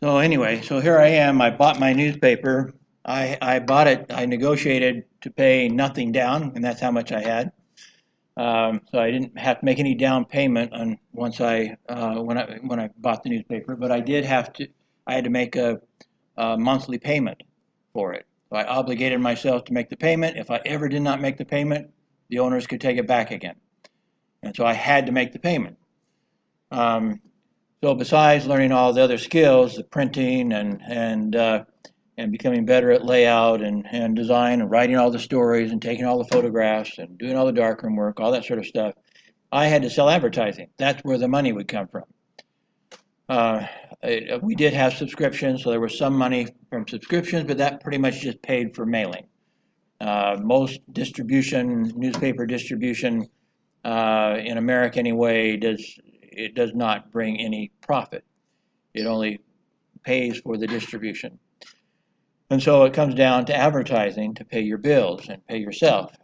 So anyway, so here I am. I bought my newspaper. I bought it. I negotiated to pay nothing down, and that's how much I had. So I didn't have to make any down payment on once I bought the newspaper, but I did have to. I had to make a monthly payment for it. So I obligated myself to make the payment. If I ever did not make the payment, the owners could take it back again, and so I had to make the payment. Um, so besides learning all the other skills, the printing and becoming better at layout and design and writing all the stories and taking all the photographs and doing all the darkroom work, all that sort of stuff, I had to sell advertising. That's where the money would come from. Uh, we did have subscriptions, so there was some money from subscriptions, but that pretty much just paid for mailing. Most distribution, newspaper distribution in America anyway, does not bring any profit. It only pays for the distribution. And so it comes down to advertising to pay your bills and pay yourself.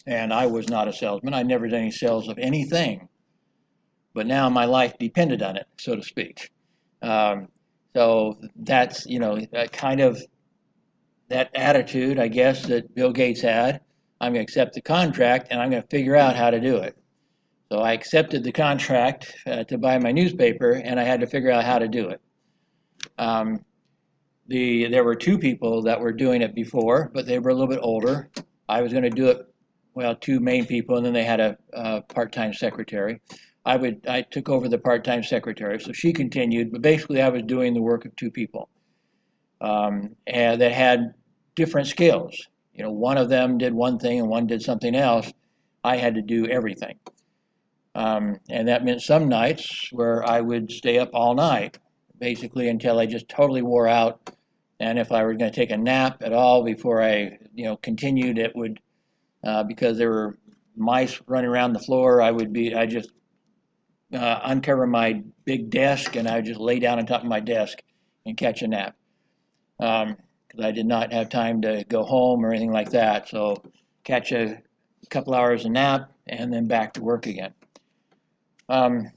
And I was not a salesman. I never did any sales of anything, but now my life depended on it, so to speak. Um, so that's, that kind of that attitude, I guess, that Bill Gates had. I'm going to accept the contract and I'm going to figure out how to do it. So I accepted the contract to buy my newspaper, and I had to figure out how to do it. Um, there were two people that were doing it before, but they were a little bit older. I was going to do it, well, two main people, and then they had a part-time secretary. I took over the part-time secretary, so she continued, but basically I was doing the work of two people, and that had different skills. One of them did one thing and one did something else. I had to do everything. And that meant some nights where I would stay up all night, basically until I just totally wore out. And if I were going to take a nap at all before continued, it would, because there were mice running around the floor, I just uncover my big desk and I would just lay down on top of my desk and catch a nap. Because I did not have time to go home or anything like that. So catch a couple hours of nap and then back to work again. Um,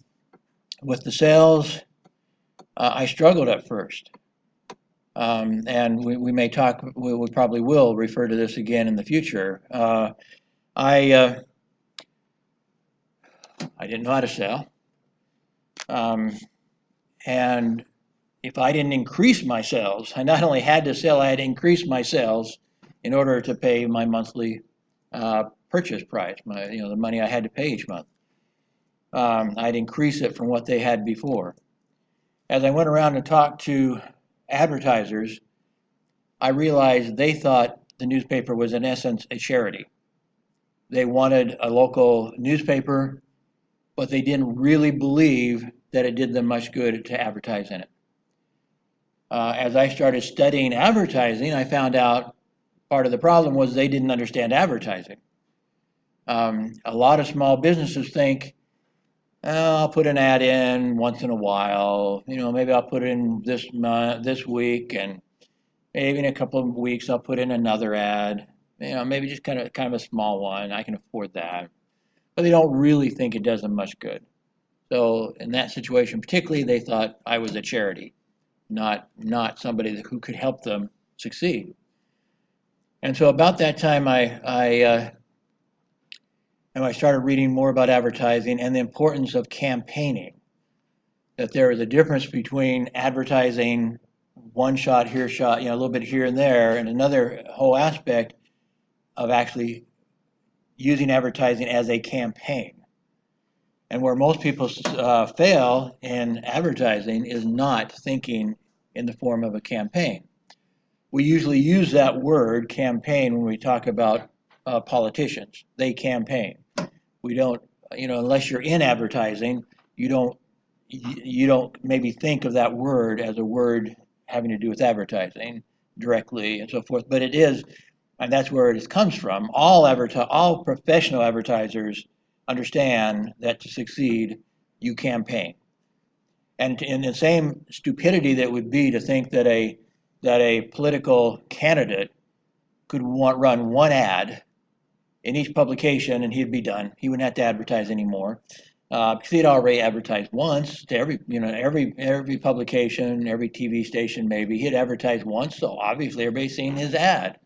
with the sales, I struggled at first. And we may talk, we probably will refer to this again in the future. I, uh, I didn't know how to sell. Um, and if I didn't increase my sales, I not only had to sell, I had to increase my sales in order to pay my monthly purchase price, the money I had to pay each month. I'd increase it from what they had before. As I went around and talked to advertisers, I realized they thought the newspaper was in essence a charity. They wanted a local newspaper, but they didn't really believe that it did them much good to advertise in it. As I started studying advertising, I found out part of the problem was they didn't understand advertising. A lot of small businesses think, "Oh, I'll put an ad in once in a while. Maybe I'll put it in this month, this week, and maybe in a couple of weeks I'll put in another ad. Maybe just kind of a small one. I can afford that." But they don't really think it does them much good. So in that situation, particularly, they thought I was a charity, not somebody who could help them succeed. And so about that time, I started reading more about advertising and the importance of campaigning. That there is a difference between advertising one shot here, shot, a little bit here and there, and another whole aspect of actually using advertising as a campaign. And where most people fail in advertising is not thinking in the form of a campaign. We usually use that word campaign when we talk about politicians. They campaign. We don't, unless you're in advertising, you don't maybe think of that word as a word having to do with advertising directly and so forth. But it is, and that's where it comes from. All professional advertisers understand that to succeed, you campaign. And in the same stupidity that would be to think that a political candidate could run one ad in each publication and he'd be done. He wouldn't have to advertise anymore. Because he'd already advertised once to every publication, every TV station maybe. He'd advertised once, so obviously everybody's seen his ad.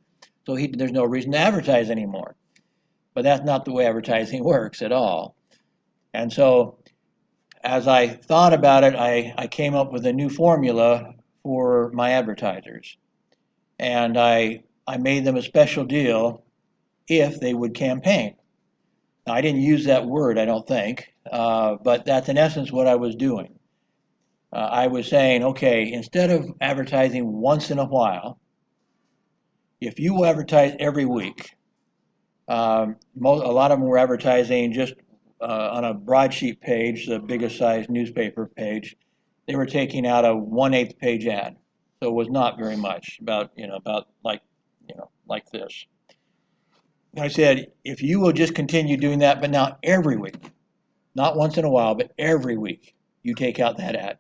So there's no reason to advertise anymore. But that's not the way advertising works at all. And so as I thought about it, I came up with a new formula for my advertisers. And I made them a special deal if they would campaign. Now, I didn't use that word, I don't think, but that's in essence what I was doing. I was saying, okay, instead of advertising once in a while, if you advertise every week, a lot of them were advertising just on a broadsheet page, the biggest size newspaper page. They were taking out a 1/8 page ad, so it was not very much. About like this. I said, if you will just continue doing that, but now every week, not once in a while, but every week, you take out that ad.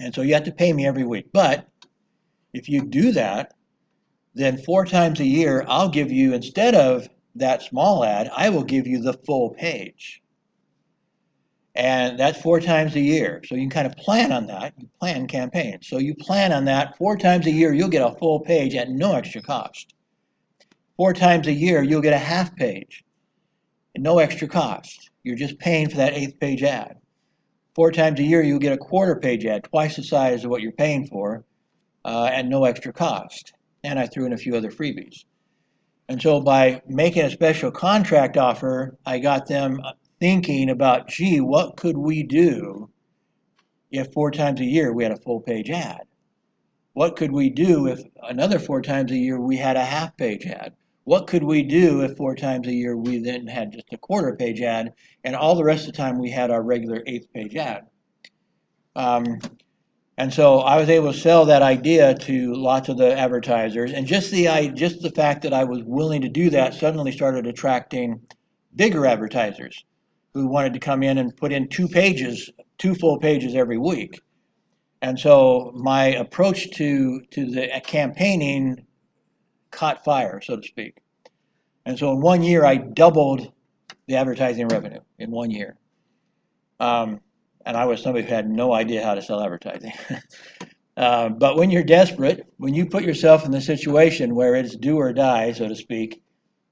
And so you have to pay me every week. But if you do that, then 4 times a year, I'll give you, instead of that small ad, I will give you the full page. And that's 4 times a year. So you can kind of plan on that. You plan campaigns. So you plan on that 4 times a year, you'll get a full page at no extra cost. 4 times a year, you'll get a half page at no extra cost. You're just paying for that 8th page ad. 4 times a year, you'll get a quarter page ad, twice the size of what you're paying for, at no extra cost. And I threw in a few other freebies. And so by making a special contract offer, I got them thinking about, gee, what could we do if 4 times a year we had a full page ad? What could we do if another 4 times a year we had a half page ad? What could we do if 4 times a year we then had just a quarter page ad and all the rest of the time we had our regular 8th page ad? And so I was able to sell that idea to lots of the advertisers, and just the fact that I was willing to do that suddenly started attracting bigger advertisers who wanted to come in and put in 2 full pages every week. And so my approach to the campaigning caught fire, so to speak. And so in 1 year, I doubled the advertising revenue in 1 year. And I was somebody who had no idea how to sell advertising. But when you're desperate, when you put yourself in the situation where it's do or die, so to speak,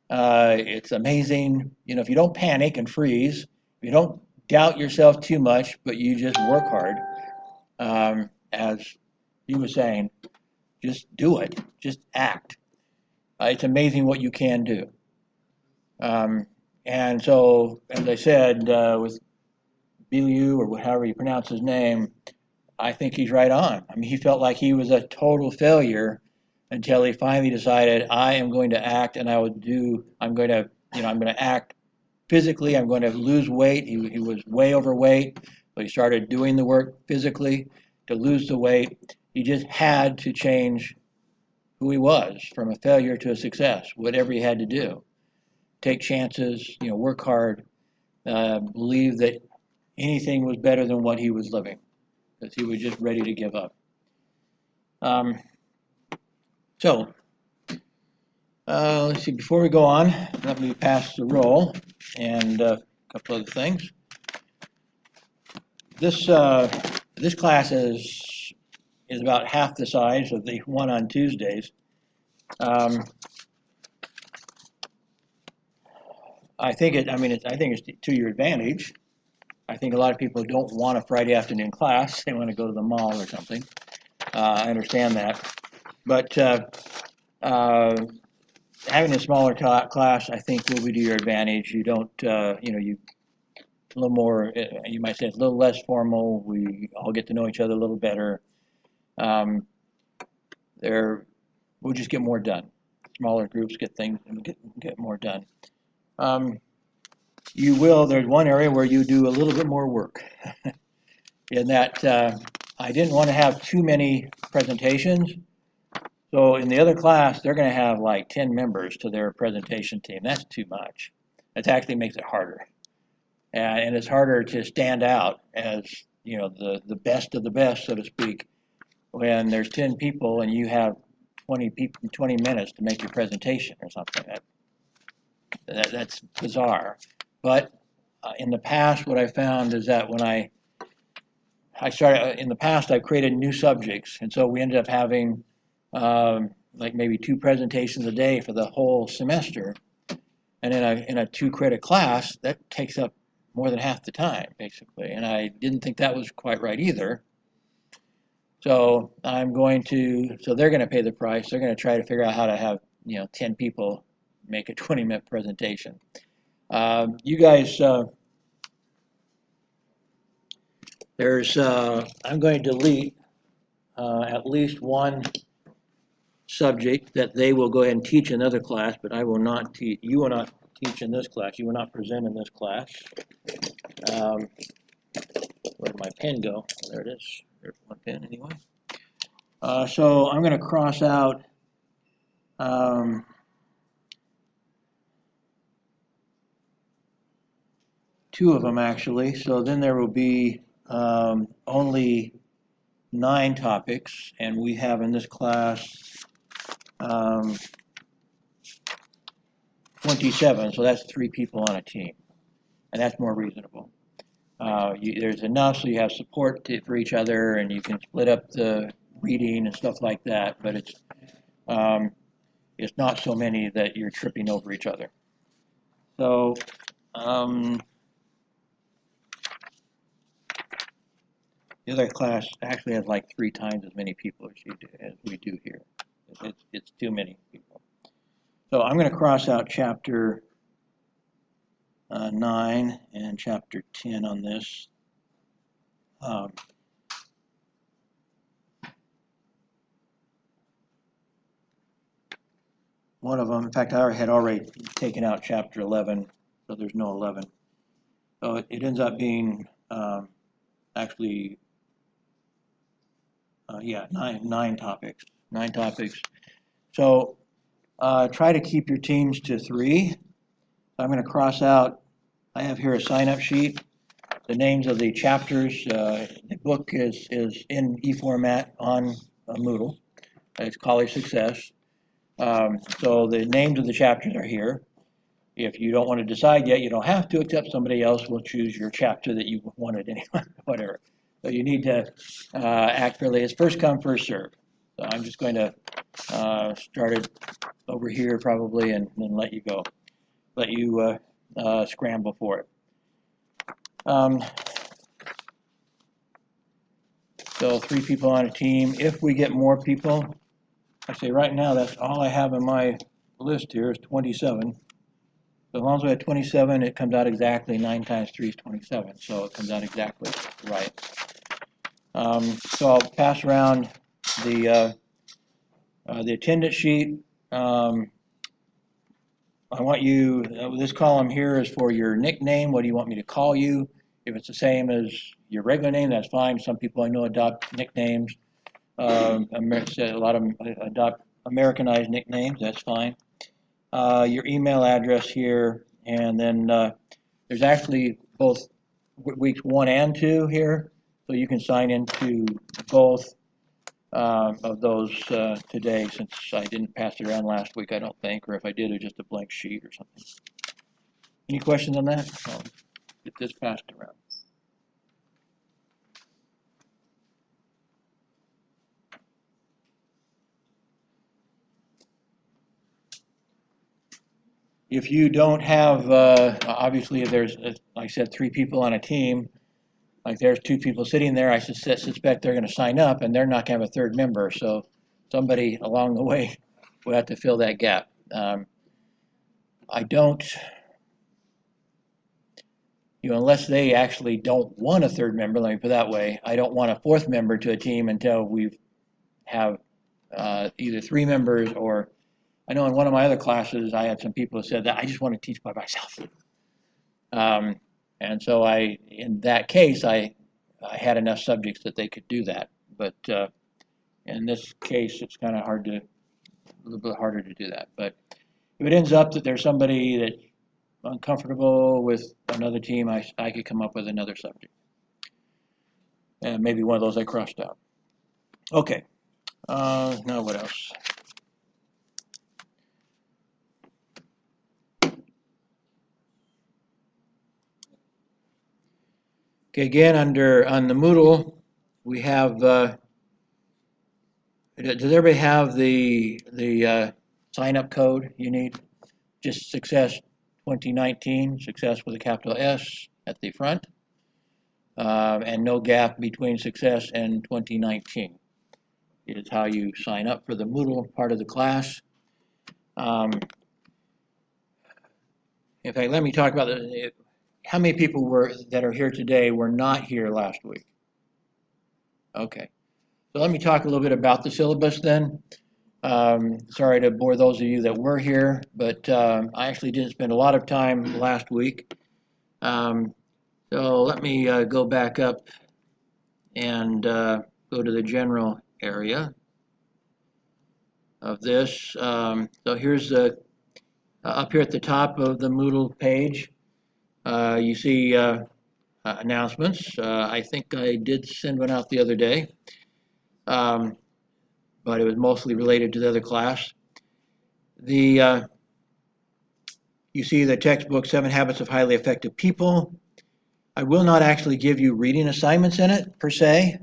it's amazing. If you don't panic and freeze, if you don't doubt yourself too much, but you just work hard, as he was saying, just do it. Just act. It's amazing what you can do. And so, as I said, with Biliu, or however you pronounce his name, I think he's right on. I mean, he felt like he was a total failure until he finally decided, I am going to act, and I'm going to act physically. I'm going to lose weight. He was way overweight, but he started doing the work physically to lose the weight. He just had to change who he was from a failure to a success, whatever he had to do. Take chances, work hard, believe that anything was better than what he was living, because he was just ready to give up. Let's see, before we go on, let me pass the roll and a couple other things. This class is about half the size of the one on Tuesdays. I think it's to your advantage. I think a lot of people don't want a Friday afternoon class. They want to go to the mall or something. I understand that. But having a smaller class, I think, will be to your advantage. You don't, a little more, you might say it's a little less formal. We all get to know each other a little better. We'll just get more done. Smaller groups get more done. There's one area where you do a little bit more work. In that I didn't want to have too many presentations. So in the other class, they're going to have like 10 members to their presentation team. That's too much. That actually makes it harder. And it's harder to stand out as, the best of the best, so to speak, when there's 10 people and you have 20 minutes to make your presentation or something. That's bizarre. But in the past, what I found is that when I started, in the past, I've created new subjects, and so we ended up having like maybe 2 presentations a day for the whole semester. And in a 2 credit class, that takes up more than half the time, basically. And I didn't think that was quite right either. So so they're going to pay the price. They're going to try to figure out how to have, 10 people make a 20-minute presentation. You guys, I'm going to delete at least one subject that they will go ahead and teach in another class, but I will not teach. You will not teach in this class. You will not present in this class. Where'd my pen go? There it is. There's one pen anyway. So I'm going to cross out two of them actually. So then there will be only 9 topics, and we have in this class 27. So that's 3 people on a team, and that's more reasonable. There's enough so you have support for each other, and you can split up the reading and stuff like that. But it's not so many that you're tripping over each other. So the other class actually has like 3 times as many people as we do here. It's too many people. So I'm going to cross out chapter 9 and chapter 10 on this. One of them, in fact, I had already taken out chapter 11, so there's no 11. So it ends up being actually, nine topics. 9 topics. So try to keep your teams to 3. I'm going to cross out, I have here a sign-up sheet, the names of the chapters. The book is in e-format on Moodle. It's College Success. So the names of the chapters are here. If you don't want to decide yet, you don't have to, except somebody else will choose your chapter that you wanted anyway, whatever. So you need to act fairly. It's first come, first serve. So I'm just going to start it over here probably and then let you go. Let you scramble for it. So 3 people on a team. If we get more people, I say right now that's all I have in my list here is 27. So as long as we have 27, it comes out exactly 9 times 3 is 27. So it comes out exactly right. So I'll pass around the attendance sheet. I want you, this column here is for your nickname. What do you want me to call you? If it's the same as your regular name, that's fine. Some people I know adopt nicknames. A lot of them adopt Americanized nicknames. That's fine. Your email address here, and then there's actually both weeks 1 and 2 here, so you can sign into both of those today, since I didn't pass it around last week, I don't think, or if I did, it was just a blank sheet or something. Any questions on that? I'll get this passed around. If you don't have, obviously, if there's, like I said, 3 people on a team, like there's 2 people sitting there, I suspect they're going to sign up, and they're not going to have a 3rd member, so somebody along the way will have to fill that gap. I don't, unless they actually don't want a 3rd member, let me put it that way, I don't want a 4th member to a team until we have either 3 members or, I know in one of my other classes, I had some people who said that I just want to teach by myself. And so in that case, I had enough subjects that they could do that. But in this case, it's kind of a little bit harder to do that. But if it ends up that there's somebody that's uncomfortable with another team, I could come up with another subject. And maybe one of those I crossed out. Okay, now what else? Okay, again, on the Moodle, we have, does everybody have the sign up code you need? Just Success 2019, Success with a capital S at the front, and no gap between Success and 2019. It is how you sign up for the Moodle part of the class. Um, In fact, let me talk about how many people that are here today were not here last week. Okay, so let me talk a little bit about the syllabus then. Sorry to bore those of you that were here, but I actually didn't spend a lot of time last week. So let me go back up and go to the general area of this. So here's up here at the top of the Moodle page, you see announcements. I think I did send one out the other day, but it was mostly related to the other class. You see the textbook, 7 Habits of Highly Effective People. I will not actually give you reading assignments in it, per se.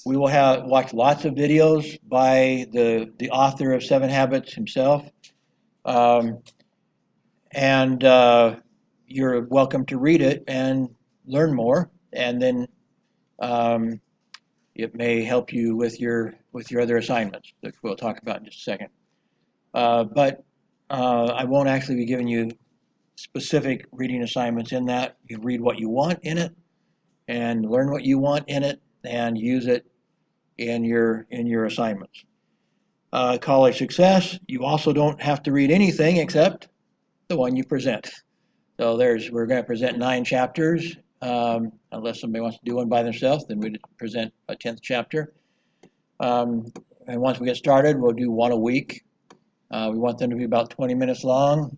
We will watch lots of videos by the author of 7 Habits himself. And you're welcome to read it and learn more. And then it may help you with your other assignments that we'll talk about in just a second. But I won't actually be giving you specific reading assignments in that. You read what you want in it and learn what you want in it and use it in your assignments. College Success, you also don't have to read anything except the one you present. So we're going to present 9 chapters. Unless somebody wants to do one by themselves, then we present a 10th chapter. And once we get started, we'll do one a week. We want them to be about 20 minutes long.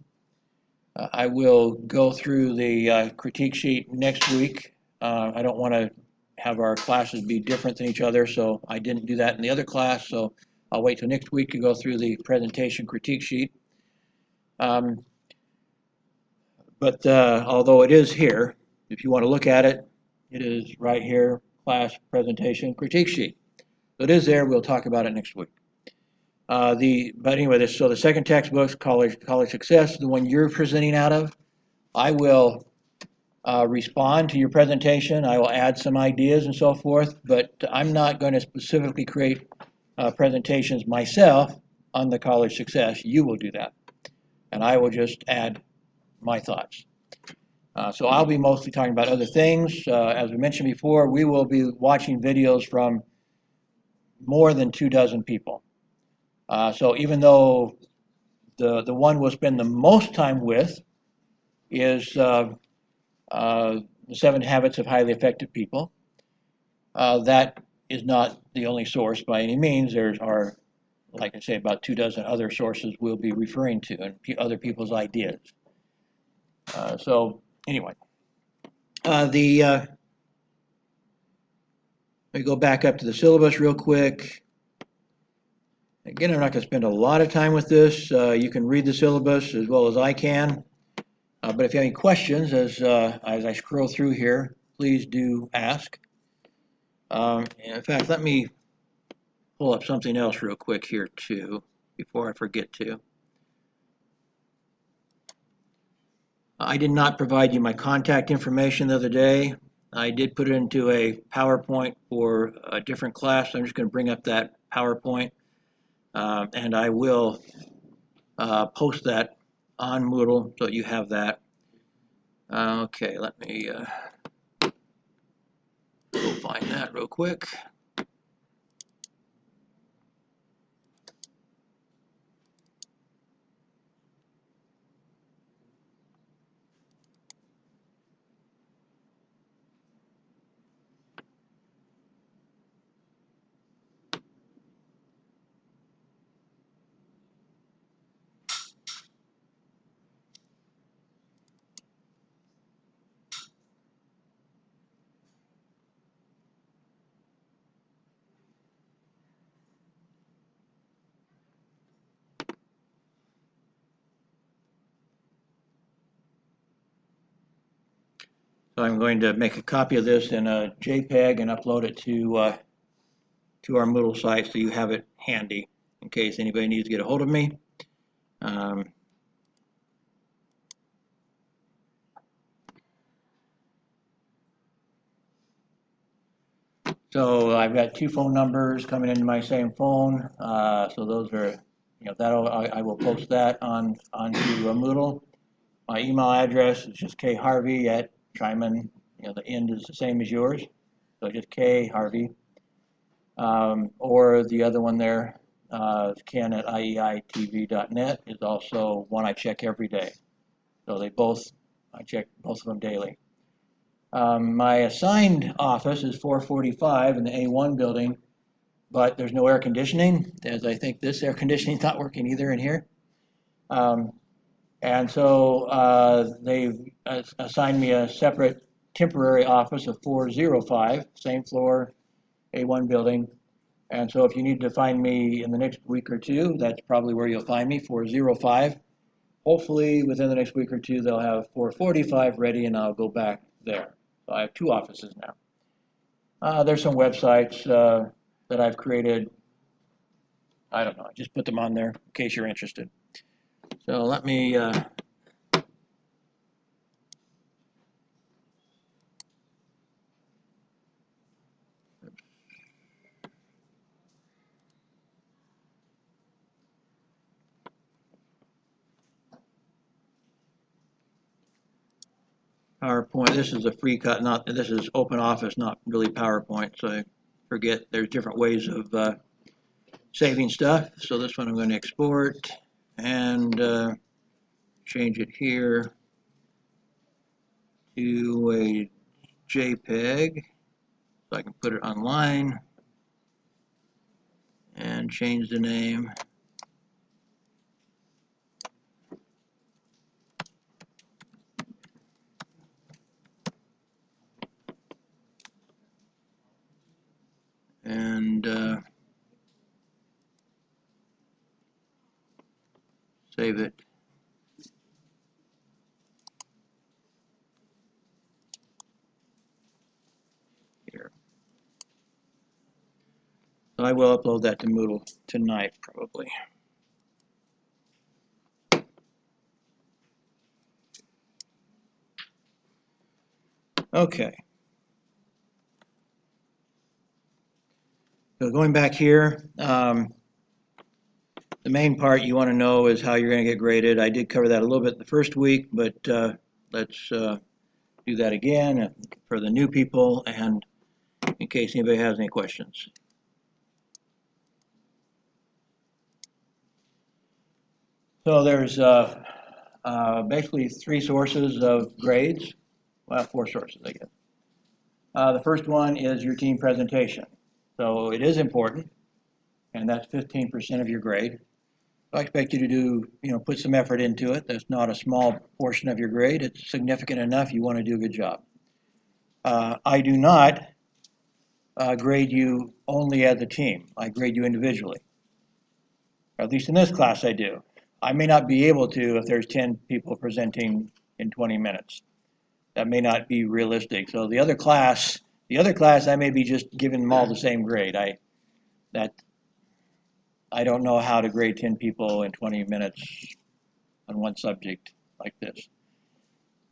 I will go through the critique sheet next week. I don't want to have our classes be different than each other, so I didn't do that in the other class, so I'll wait till next week to go through the presentation critique sheet. But although it is here, if you want to look at it, it is right here, class presentation critique sheet. So it is there. We'll talk about it next week. But anyway, so the second textbook, College Success, the one you're presenting out of, I will respond to your presentation. I will add some ideas and so forth, but I'm not going to specifically create presentations myself on the College Success. You will do that, and I will just add my thoughts. So I'll be mostly talking about other things. As we mentioned before, we will be watching videos from more than 24 people. So even though the one we'll spend the most time with is the 7 Habits of Highly Effective People, that is not the only source by any means. There are, like I say, about 24 other sources we'll be referring to and other people's ideas. So anyway, let me go back up to the syllabus real quick. Again, I'm not going to spend a lot of time with this. You can read the syllabus as well as I can. But if you have any questions as I scroll through here, please do ask. In fact, let me pull up something else real quick here too, before I forget to. I did not provide you my contact information the other day. I did put it into a PowerPoint for a different class. I'm just going to bring up that PowerPoint, and I will post that on Moodle so you have that. Okay, let me go find that real quick. So I'm going to make a copy of this in a JPEG and upload it to our Moodle site so you have it handy in case anybody needs to get a hold of me. So I've got two phone numbers coming into my same phone. So those are, I will post that onto Moodle. My email address is just kharvey at Xiamen. The end is the same as yours. So just kharvey. Or the other one there, ken at ieitv.net is also one I check every day. So I check both of them daily. My assigned office is 445 in the A1 building, but there's no air conditioning, as I think this air conditioning is not working either in here. And so they've assigned me a separate temporary office of 405, same floor, A1 building. And so if you need to find me in the next week or two, that's probably where you'll find me, 405. Hopefully within the next week or two, they'll have 445 ready and I'll go back there. So I have two offices now. There's some websites that I've created. I don't know, I just put them on there in case you're interested. So let me PowerPoint. This is a free cut. This is Open Office, not really PowerPoint. So I forget there's different ways of saving stuff. So this one I'm going to export and change it here to a JPEG so I can put it online and change the name. And save it. Here. So I will upload that to Moodle tonight, probably. Okay. So going back here, the main part you want to know is how you're going to get graded. I did cover that a little bit the first week, but let's do that again for the new people and in case anybody has any questions. So there's basically three sources of grades. Well, four sources, I guess. The first one is your team presentation. So it is important, and that's 15% of your grade. So I expect you to do, put some effort into it. That's not a small portion of your grade. It's significant enough. You want to do a good job. I do not grade you only as a team. I grade you individually. Or at least in this class I do. I may not be able to if there's 10 people presenting in 20 minutes. That may not be realistic. So the other class I may be just giving them all the same grade. I don't know how to grade 10 people in 20 minutes on one subject like this.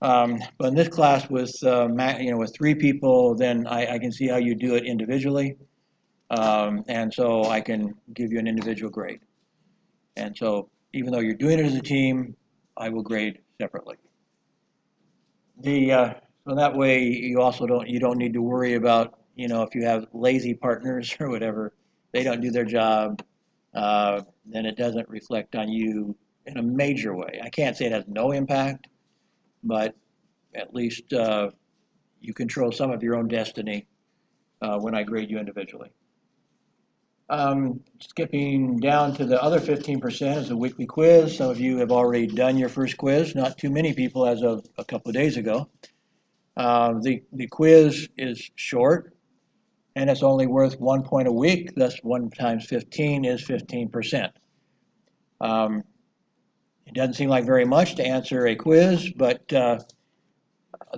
But in this class with with three people, then I can see how you do it individually, and so I can give you an individual grade. And so even though you're doing it as a team, I will grade separately. So that way you also don't need to worry about if you have lazy partners or whatever, they don't do their job, then it doesn't reflect on you in a major way. I can't say it has no impact, but at least you control some of your own destiny when I grade you individually. Skipping down to the other 15% is a weekly quiz. Some of you have already done your first quiz, not too many people as of a couple of days ago. The quiz is short, and it's only worth 1 point a week. Thus, 1 times 15 is 15%. It doesn't seem like very much to answer a quiz, but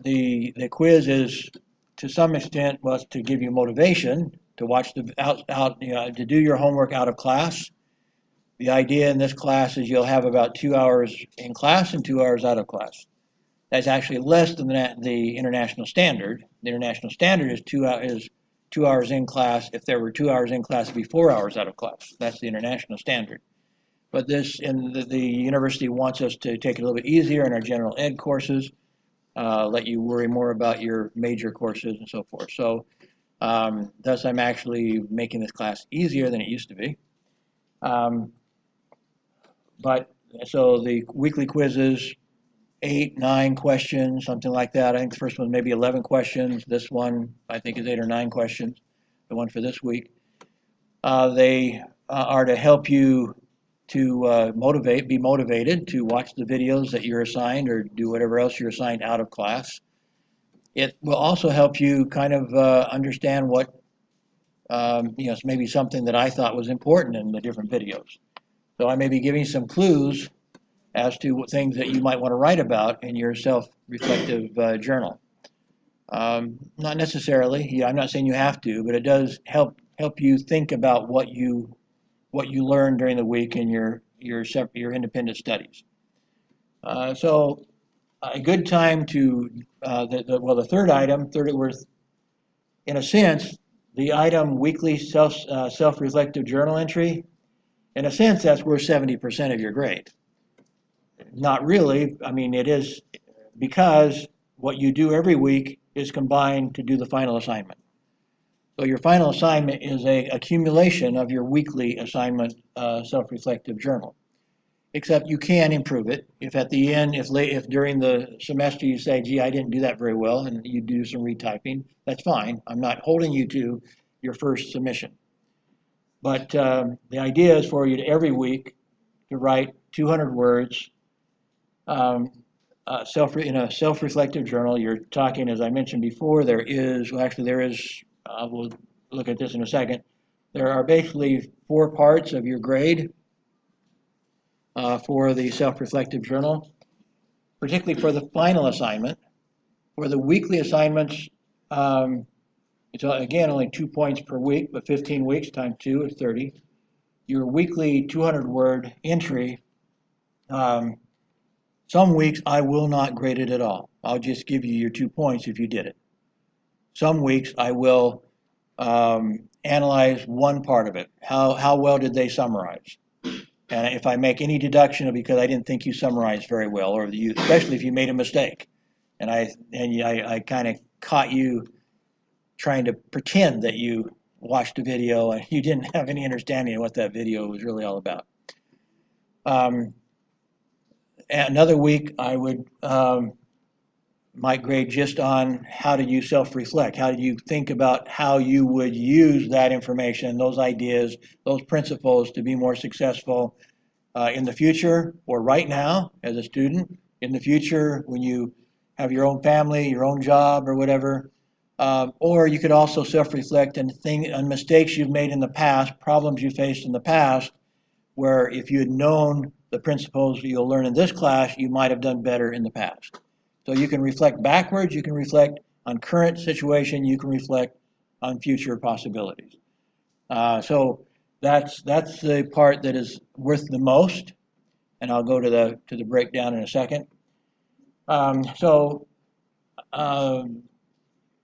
the quiz is, to some extent, was to give you motivation to watch to do your homework out of class. The idea in this class is you'll have about 2 hours in class and 2 hours out of class. That's actually less than the international standard. The international standard is 2 hours in class. If there were 2 hours in class, it'd be 4 hours out of class. That's the international standard. But the university wants us to take it a little bit easier in our general ed courses, let you worry more about your major courses and so forth. So thus I'm actually making this class easier than it used to be. But so the weekly quizzes, 8, 9 questions, something like that. I think the first one maybe 11 questions. This one I think is 8 or 9 questions, the one for this week. They are to help you to be motivated to watch the videos that you're assigned or do whatever else you're assigned out of class. It will also help you kind of understand what, maybe something that I thought was important in the different videos. So I may be giving some clues as to things that you might want to write about in your self-reflective journal. Not necessarily, I'm not saying you have to, but it does help you think about what you learned during the week in your independent studies. So a good time to, the third item, in a sense, the item weekly self-reflective journal entry, in a sense, that's worth 70% of your grade. Not really. I mean, it is, because what you do every week is combined to do the final assignment. So your final assignment is an accumulation of your weekly assignment self-reflective journal. Except you can improve it. If at the end, if during the semester you say, gee, I didn't do that very well, and you do some retyping, that's fine. I'm not holding you to your first submission. But the idea is for you to every week to write 200 words in a self-reflective journal. You're talking, as I mentioned before, we'll look at this in a second. There are basically 4 parts of your grade for the self-reflective journal, particularly for the final assignment. For the weekly assignments, it's again only 2 points per week, but 15 weeks times 2 is 30. Your weekly 200-word entry, some weeks I will not grade it at all. I'll just give you your 2 points if you did it. Some weeks I will analyze one part of it. How well did they summarize? And if I make any deduction because I didn't think you summarized very well, or especially if you made a mistake, and I kind of caught you trying to pretend that you watched a video and you didn't have any understanding of what that video was really all about. Another week I would might grade just on how did you self-reflect, how did you think about how you would use that information, those ideas, those principles to be more successful in the future, or right now as a student, in the future when you have your own family, your own job or whatever. Or you could also self-reflect on mistakes you've made in the past, problems you faced in the past, where if you had known the principles you'll learn in this class, you might have done better in the past. So you can reflect backwards, you can reflect on current situation, you can reflect on future possibilities. So that's the part that is worth the most, and I'll go to the breakdown in a second.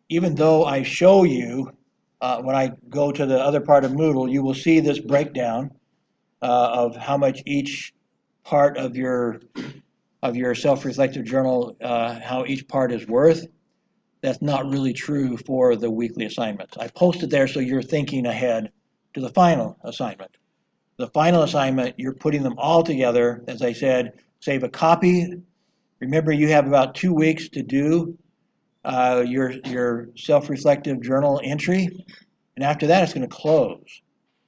Even though I show you, when I go to the other part of Moodle, you will see this breakdown of how much each part of your self-reflective journal, how each part is worth. That's not really true for the weekly assignments. I posted there so you're thinking ahead to the final assignment. The final assignment, you're putting them all together. As I said, save a copy. Remember, you have about 2 weeks to do your self-reflective journal entry, and after that it's going to close.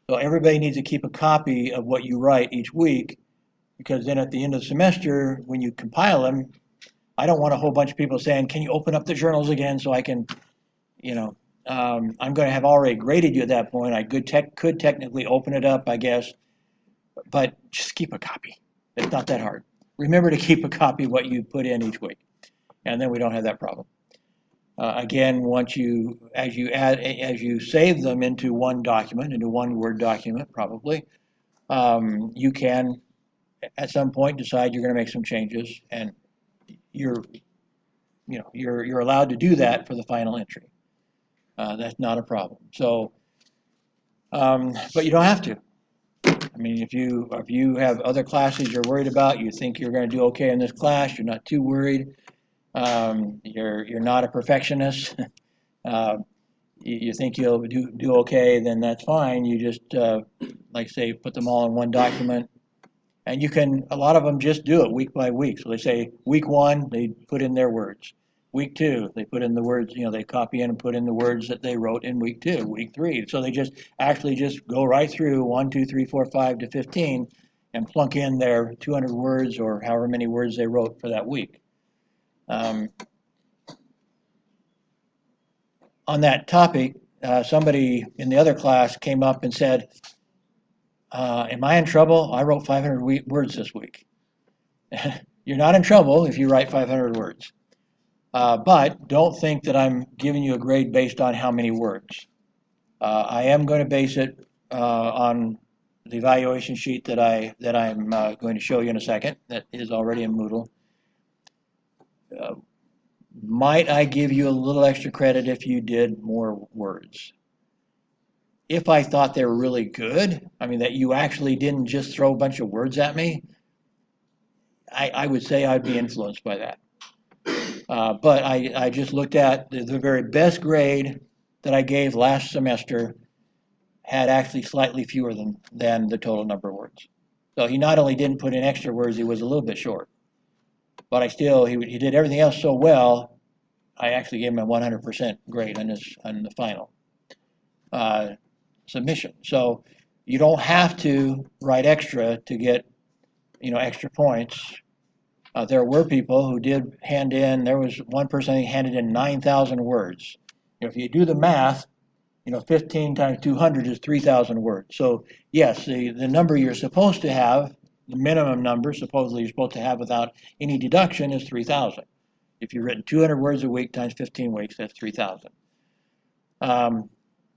So everybody needs to keep a copy of what you write each week, because then at the end of the semester, when you compile them, I don't want a whole bunch of people saying, can you open up the journals again so I can, I'm going to have already graded you at that point. I could technically open it up, I guess, but just keep a copy. It's not that hard. Remember to keep a copy of what you put in each week, and then we don't have that problem. Again, as you save them into one document, into one Word document, probably, you can at some point decide you're going to make some changes, and you're, you're allowed to do that for the final entry. That's not a problem. So, but you don't have to. I mean, if you have other classes you're worried about, you think you're going to do okay in this class, you're not too worried. You're not a perfectionist. uh, you think you'll do okay, then that's fine. You just like say put them all in one document, and a lot of them just do it week by week. So they say week one, they put in their words. Week two, they put in the words, they copy in and put in the words that they wrote in week two. Week three, so they just go right through 1, 2, 3, 4, 5 to 15 and plunk in their 200 words or however many words they wrote for that week. On that topic, somebody in the other class came up and said, am I in trouble? I wrote 500 words this week. You're not in trouble if you write 500 words. But don't think that I'm giving you a grade based on how many words. I am going to base it on the evaluation sheet that I'm going to show you in a second. That is already in Moodle. Might I give you a little extra credit if you did more words? If I thought they were really good, I mean that you actually didn't just throw a bunch of words at me, I would say I'd be influenced by that. But I just looked at the very best grade that I gave last semester had actually slightly fewer than the total number of words. So he not only didn't put in extra words, he was a little bit short. But he did everything else so well, I actually gave him a 100% grade on the final submission. So you don't have to write extra to get extra points. There were people who did hand in. There was one person who handed in 9,000 words. If you do the math, 15 times 200 is 3,000 words. So yes, the number you're supposed to have, the minimum number supposedly you're supposed to have without any deduction is 3,000. If you've written 200 words a week times 15 weeks, that's 3,000.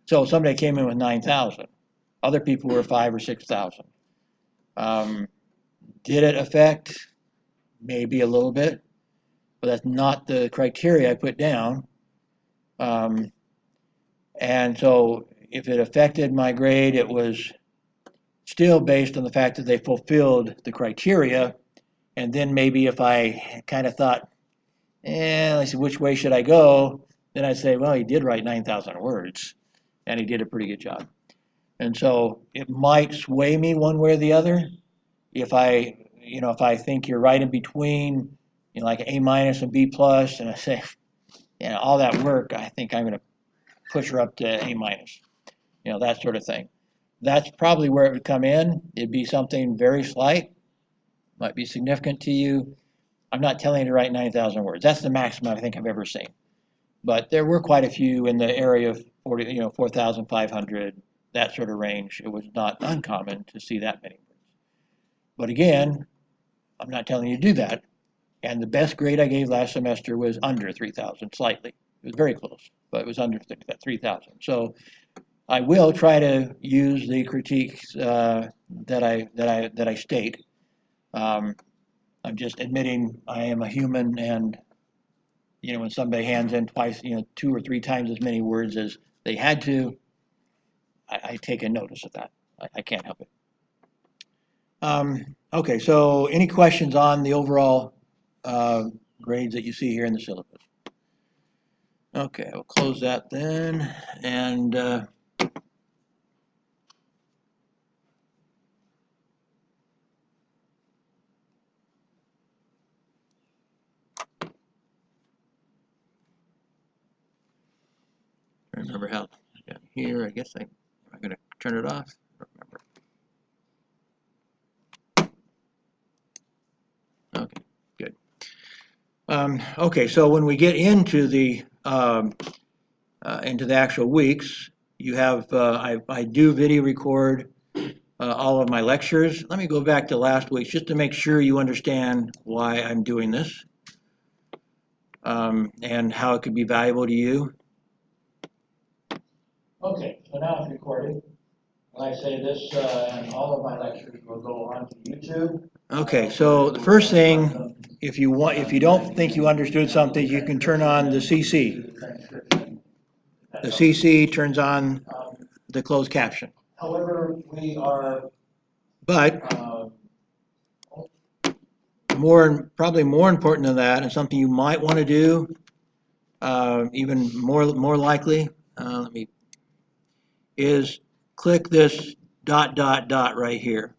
So somebody came in with 9,000. Other people were 5,000 or 6,000. Did it affect? Maybe a little bit, but that's not the criteria I put down. And so if it affected my grade, it was still based on the fact that they fulfilled the criteria. And then maybe if I kind of thought, let's see, which way should I go? Then I'd say, well, he did write 9,000 words, and he did a pretty good job. And so it might sway me one way or the other. If I think you're right in between, like A minus and B plus, and I say, all that work, I think I'm going to push her up to A minus, that sort of thing. That's probably where it would come in. It'd be something very slight, might be significant to you. I'm not telling you to write 9,000 words. That's the maximum I think I've ever seen. But there were quite a few in the area of 4,500, that sort of range. It was not uncommon to see that many words. But again, I'm not telling you to do that. And the best grade I gave last semester was under 3,000, slightly. It was very close, but it was under 3,000. So I will try to use the critiques that I state. I'm just admitting I am a human, and when somebody hands in twice, 2 or 3 times as many words as they had to, I take a notice of that. I can't help it. Okay, so any questions on the overall grades that you see here in the syllabus? Okay, I'll close that then, and remember how I got here. I guess I'm going to turn it off. Remember. Okay, good. Okay, so when we get into the actual weeks, you have I do video record all of my lectures. Let me go back to last week just to make sure you understand why I'm doing this. and how it could be valuable to you. Okay, so now it's recorded. Like I say, this and all of my lectures will go on to YouTube. Okay, so the first thing, if you don't think you understood something, you can turn on the CC. The CC turns on the closed caption. However, but probably more important than that, and something you might want to do, even more likely, is click this dot right here.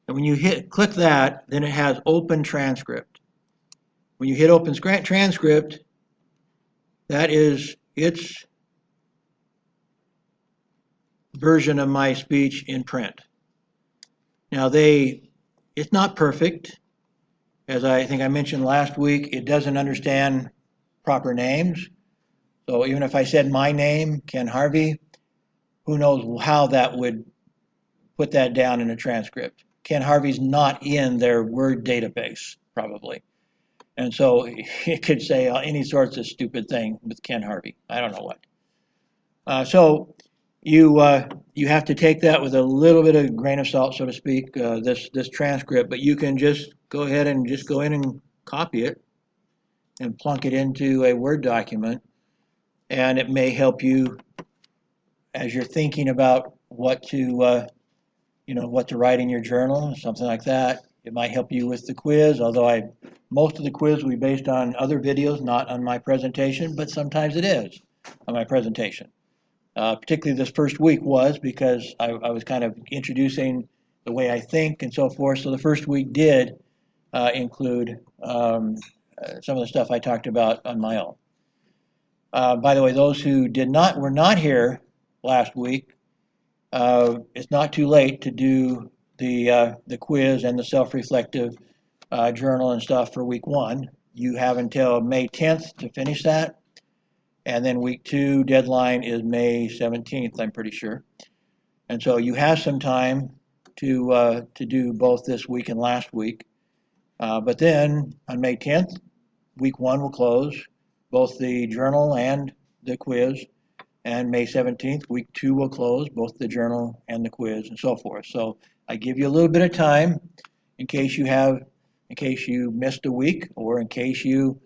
And when you click that, then it has open transcript. When you hit open transcript, that is its version of my speech in print. Now it's not perfect. As I think I mentioned last week, it doesn't understand proper names. So even if I said my name, Ken Harvey, who knows how that would put that down in a transcript. Ken Harvey's not in their word database, probably. And so it could say any sorts of stupid thing with Ken Harvey. I don't know what. So you have to take that with a little bit of grain of salt, so to speak, this transcript, but you can just go ahead and just go in and copy it and plunk it into a Word document, and it may help you as you're thinking about what to write in your journal, something like that. It might help you with the quiz, although most of the quiz will be based on other videos, not on my presentation, but sometimes it is on my presentation. Particularly this first week was, because I was kind of introducing the way I think and so forth. So the first week did include some of the stuff I talked about on my own. By the way, those who were not here last week, it's not too late to do the quiz and the self-reflective journal and stuff for week 1. You have until May 10th to finish that. And then week 2 deadline is May 17th, I'm pretty sure. And so you have some time to do both this week and last week. But then on May 10th, week 1 will close, both the journal and the quiz. And May 17th, week 2 will close, both the journal and the quiz and so forth. So I give you a little bit of time in case you missed a week, or in case you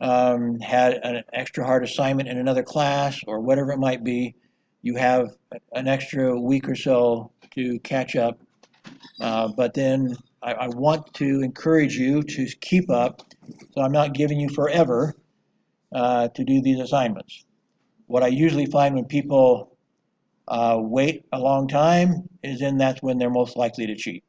had an extra hard assignment in another class, or whatever it might be. You have an extra week or so to catch up. But then I want to encourage you to keep up, so I'm not giving you forever to do these assignments. What I usually find when people wait a long time is that's when they're most likely to cheat.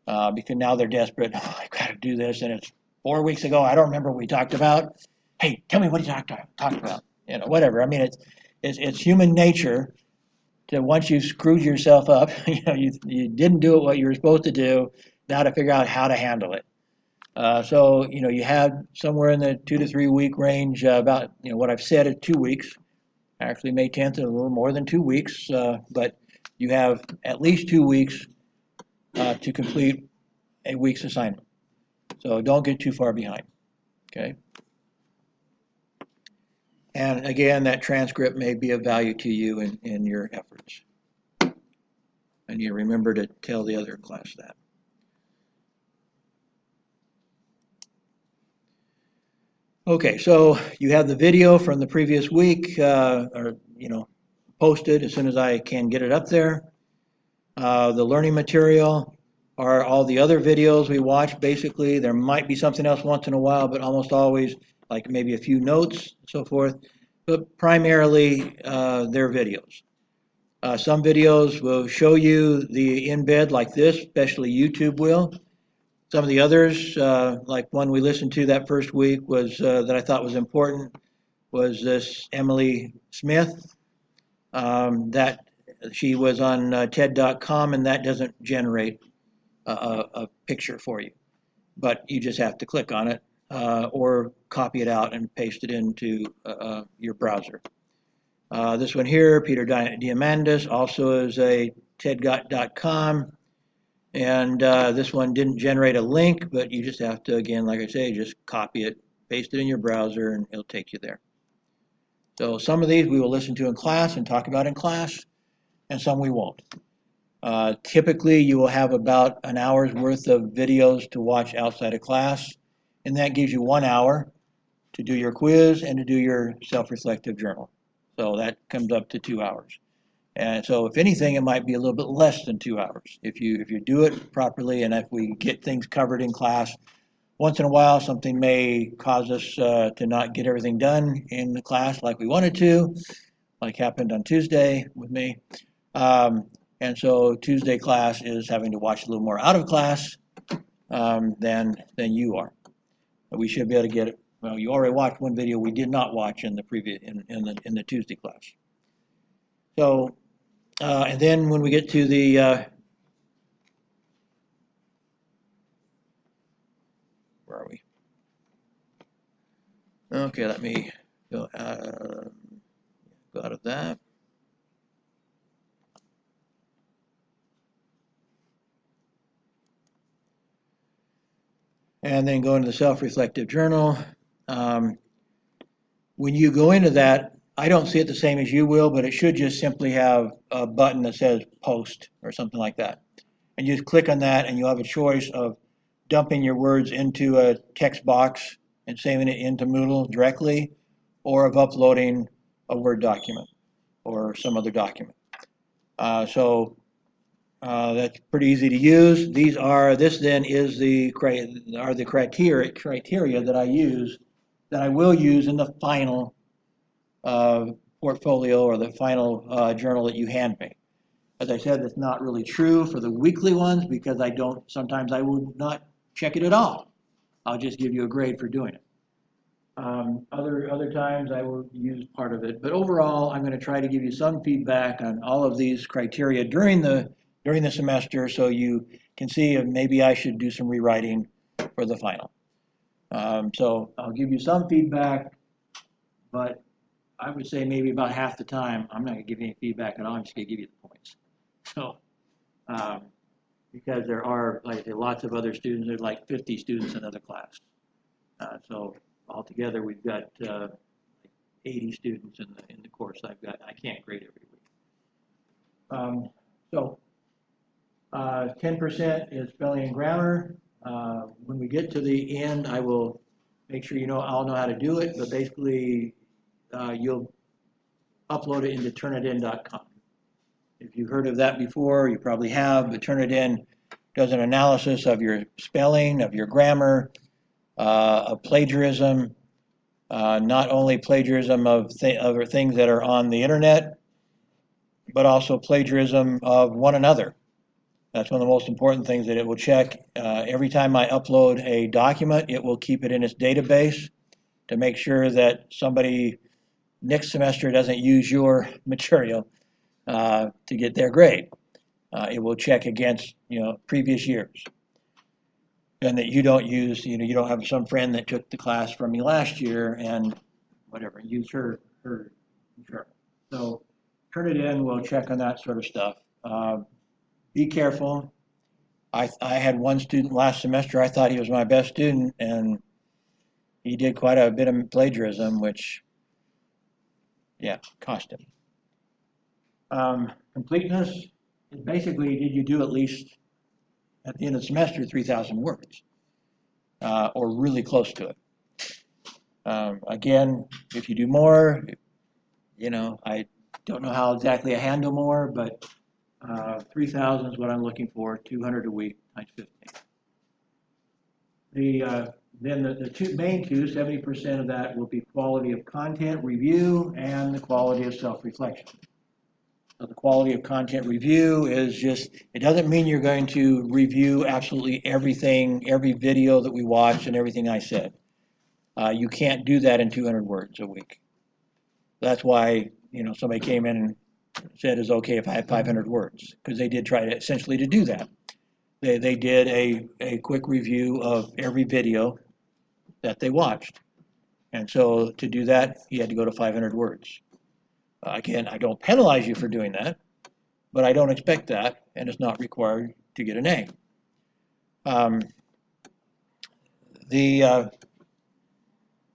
Because now they're desperate. Oh, I've got to do this, and it's 4 weeks ago. I don't remember what we talked about. Hey, tell me what you talked about. Whatever. I mean, it's human nature to, once you've screwed yourself up, you didn't do what you were supposed to do, now to figure out how to handle it. So you have somewhere in the 2 to 3 week range, about what I've said is 2 weeks. Actually, May 10th is a little more than 2 weeks, but you have at least 2 weeks to complete a week's assignment. So don't get too far behind, okay? And again, that transcript may be of value to you in your efforts. And you remember to tell the other class that. Okay, so you have the video from the previous week, posted as soon as I can get it up there. The learning material are all the other videos we watch, basically. There might be something else once in a while, but almost always, like maybe a few notes, and so forth. But primarily, they're videos. Some videos will show you the embed like this, especially YouTube will. Some of the others, like one we listened to that first week, was that I thought was important, was this Emily Smith. That she was on TED.com, and that doesn't generate a picture for you, but you just have to click on it or copy it out and paste it into your browser. This one here, Peter Diamandis, also is a TED.com, and this one didn't generate a link, but you just have to, again, like I say, just copy it paste it in your browser, and it'll take you there. So some of these we will listen to in class and talk about in class, and some we won't. Typically, you will have about an hour's worth of videos to watch outside of class, and that gives you 1 hour to do your quiz and to do your self-reflective journal. So that comes up to 2 hours. And so if anything, it might be a little bit less than 2 hours if you do it properly, and if we get things covered in class. Once in a while, something may cause us to not get everything done in the class like we wanted to, like happened on Tuesday with me. And so Tuesday class is having to watch a little more out of class than you are. But we should be able to get it. Well, you already watched one video we did not watch in the previous in the Tuesday class. So, and then when we get to the where are we? Okay, let me go out of that. And then go into the self-reflective journal. When you go into that, I don't see it the same as you will, but it should just simply have a button that says post or something like that. And you just click on that, and you'll have a choice of dumping your words into a text box and saving it into Moodle directly, or of uploading a Word document or some other document. So that's pretty easy to use. This then is the criteria that I will use in the final portfolio or the final journal that you hand me. As I said, that's not really true for the weekly ones because sometimes I will not check it at all. I'll just give you a grade for doing it. Other times I will use part of it, but overall I'm going to try to give you some feedback on all of these criteria during the semester, so you can see if maybe I should do some rewriting for the final. So I'll give you some feedback, but I would say maybe about half the time I'm not going to give you any feedback at all. I'm just going to give you the points. So because there are lots of other students, there's like 50 students in another class. So altogether, we've got 80 students in the course I can't grade every week. So 10% is spelling and grammar. When we get to the end, I will make sure I'll know how to do it, but basically you'll upload it into turnitin.com. If you've heard of that before, you probably have, but Turnitin does an analysis of your spelling, of your grammar, of plagiarism, not only plagiarism of other things that are on the internet, but also plagiarism of one another. That's one of the most important things that it will check. Every time I upload a document, it will keep it in its database to make sure that somebody next semester doesn't use your material to get their grade. It will check against previous years. And that you don't use, you don't have some friend that took the class from you last year and whatever, use her journal. So Turnitin will check on that sort of stuff. Be careful. I had one student last semester, I thought he was my best student, and he did quite a bit of plagiarism, which, cost him. Completeness is basically, did you do at least, at the end of the semester, 3,000 words, or really close to it. Again, if you do more, I don't know how exactly I handle more, but 3,000 is what I'm looking for, 200 a week times 15. Then the main two, 70% of that will be quality of content review and the quality of self-reflection. So the quality of content review is just, it doesn't mean you're going to review absolutely everything, every video that we watched and everything I said. You can't do that in 200 words a week. That's why, somebody came in and said it's okay if I have 500 words, because they did try to essentially to do that. They did a quick review of every video that they watched. And so to do that, you had to go to 500 words. Again, I don't penalize you for doing that, but I don't expect that, and it's not required to get an A.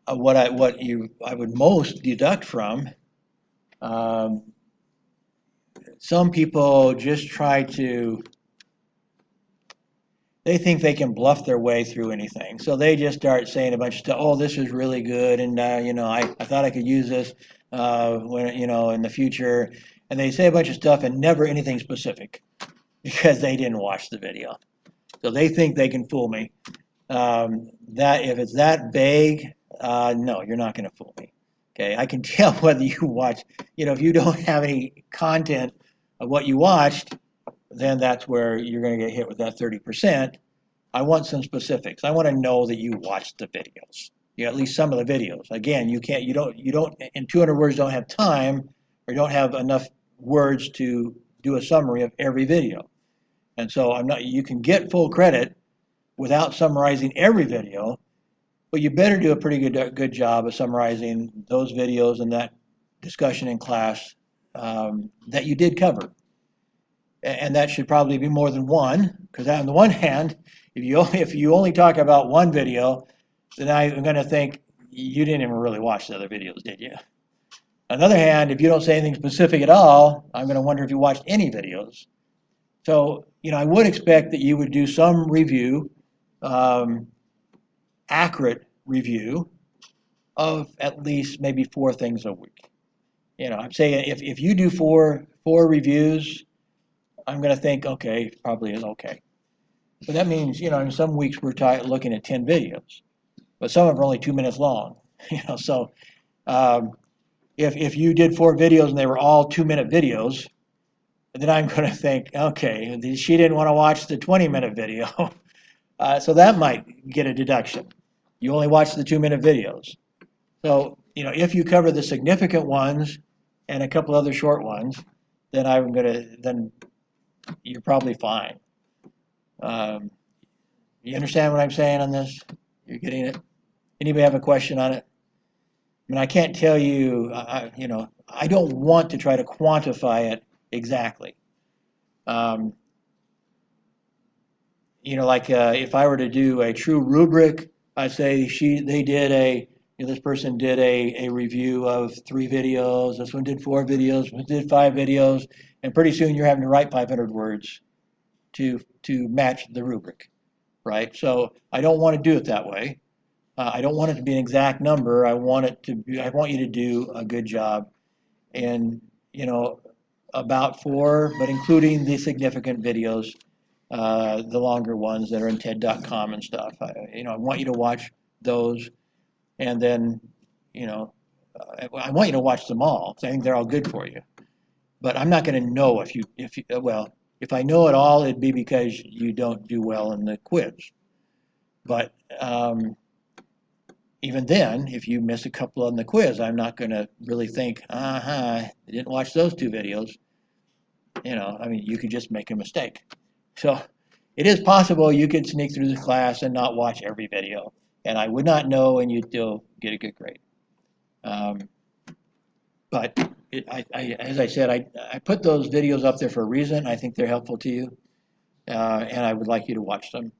what I would most deduct from. Um, some people just try to. They think they can bluff their way through anything, so they just start saying a bunch of stuff. Oh, this is really good, and I thought I could use this when in the future, and they say a bunch of stuff and never anything specific because they didn't watch the video. So they think they can fool me. That if it's that vague, no, you're not going to fool me. Okay, I can tell whether you watch. If you don't have any content of what you watched, then that's where you're going to get hit with that 30%. I want some specifics. I want to know that you watched the videos. At least some of the videos. Again, you don't, in 200 words don't have time, or you don't have enough words to do a summary of every video. And so you can get full credit without summarizing every video, but you better do a pretty good job of summarizing those videos and that discussion in class that you did cover. And that should probably be more than one, because on the one hand, if you only talk about one video, then I'm going to think you didn't even really watch the other videos, did you? On the other hand, if you don't say anything specific at all, I'm going to wonder if you watched any videos. So, I would expect that you would do some review, accurate review of at least maybe 4 things a week. I'm saying if you do four reviews, I'm going to think, okay, probably is okay. But that means, in some weeks we're looking at 10 videos, but some of them are only 2 minutes long. So if you did 4 videos and they were all 2-minute videos, then I'm going to think, okay, she didn't want to watch the 20-minute video. So that might get a deduction. You only watch the 2-minute videos. So, if you cover the significant ones and a couple other short ones, then you're probably fine. You understand what I'm saying on this? You're getting it? Anybody have a question on it? I mean, I can't tell you, I don't want to try to quantify it exactly. If I were to do a true rubric, I'd say this person did a review of 3 videos, this one did 4 videos, this one did 5 videos, and pretty soon you're having to write 500 words to match the rubric, right? So I don't want to do it that way. I don't want it to be an exact number. I want you to do a good job, and about 4, but including the significant videos, the longer ones that are in TED.com and stuff. I want you to watch those, and then I want you to watch them all, because I think they're all good for you. But I'm not going to know if I know it all, it'd be because you don't do well in the quiz. But even then, if you miss a couple on the quiz, I'm not going to really think, I didn't watch those 2 videos. You could just make a mistake. So it is possible you could sneak through the class and not watch every video, and I would not know, and you'd still get a good grade. But as I said, I put those videos up there for a reason. I think they're helpful to you, and I would like you to watch them,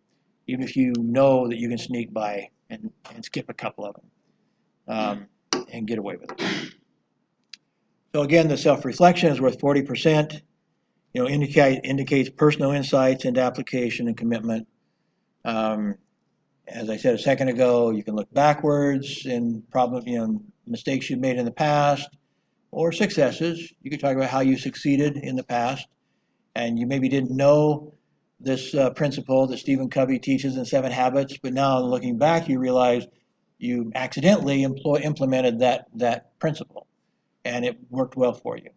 even if you know that you can sneak by and skip a couple of them and get away with it. So again, the self-reflection is worth 40%. Indicates personal insights into application and commitment. As I said a second ago, you can look backwards and mistakes you've made in the past or successes. You could talk about how you succeeded in the past, and you maybe didn't know this principle that Stephen Covey teaches in 7 Habits, but now looking back, you realize you accidentally implemented that principle, and it worked well for you.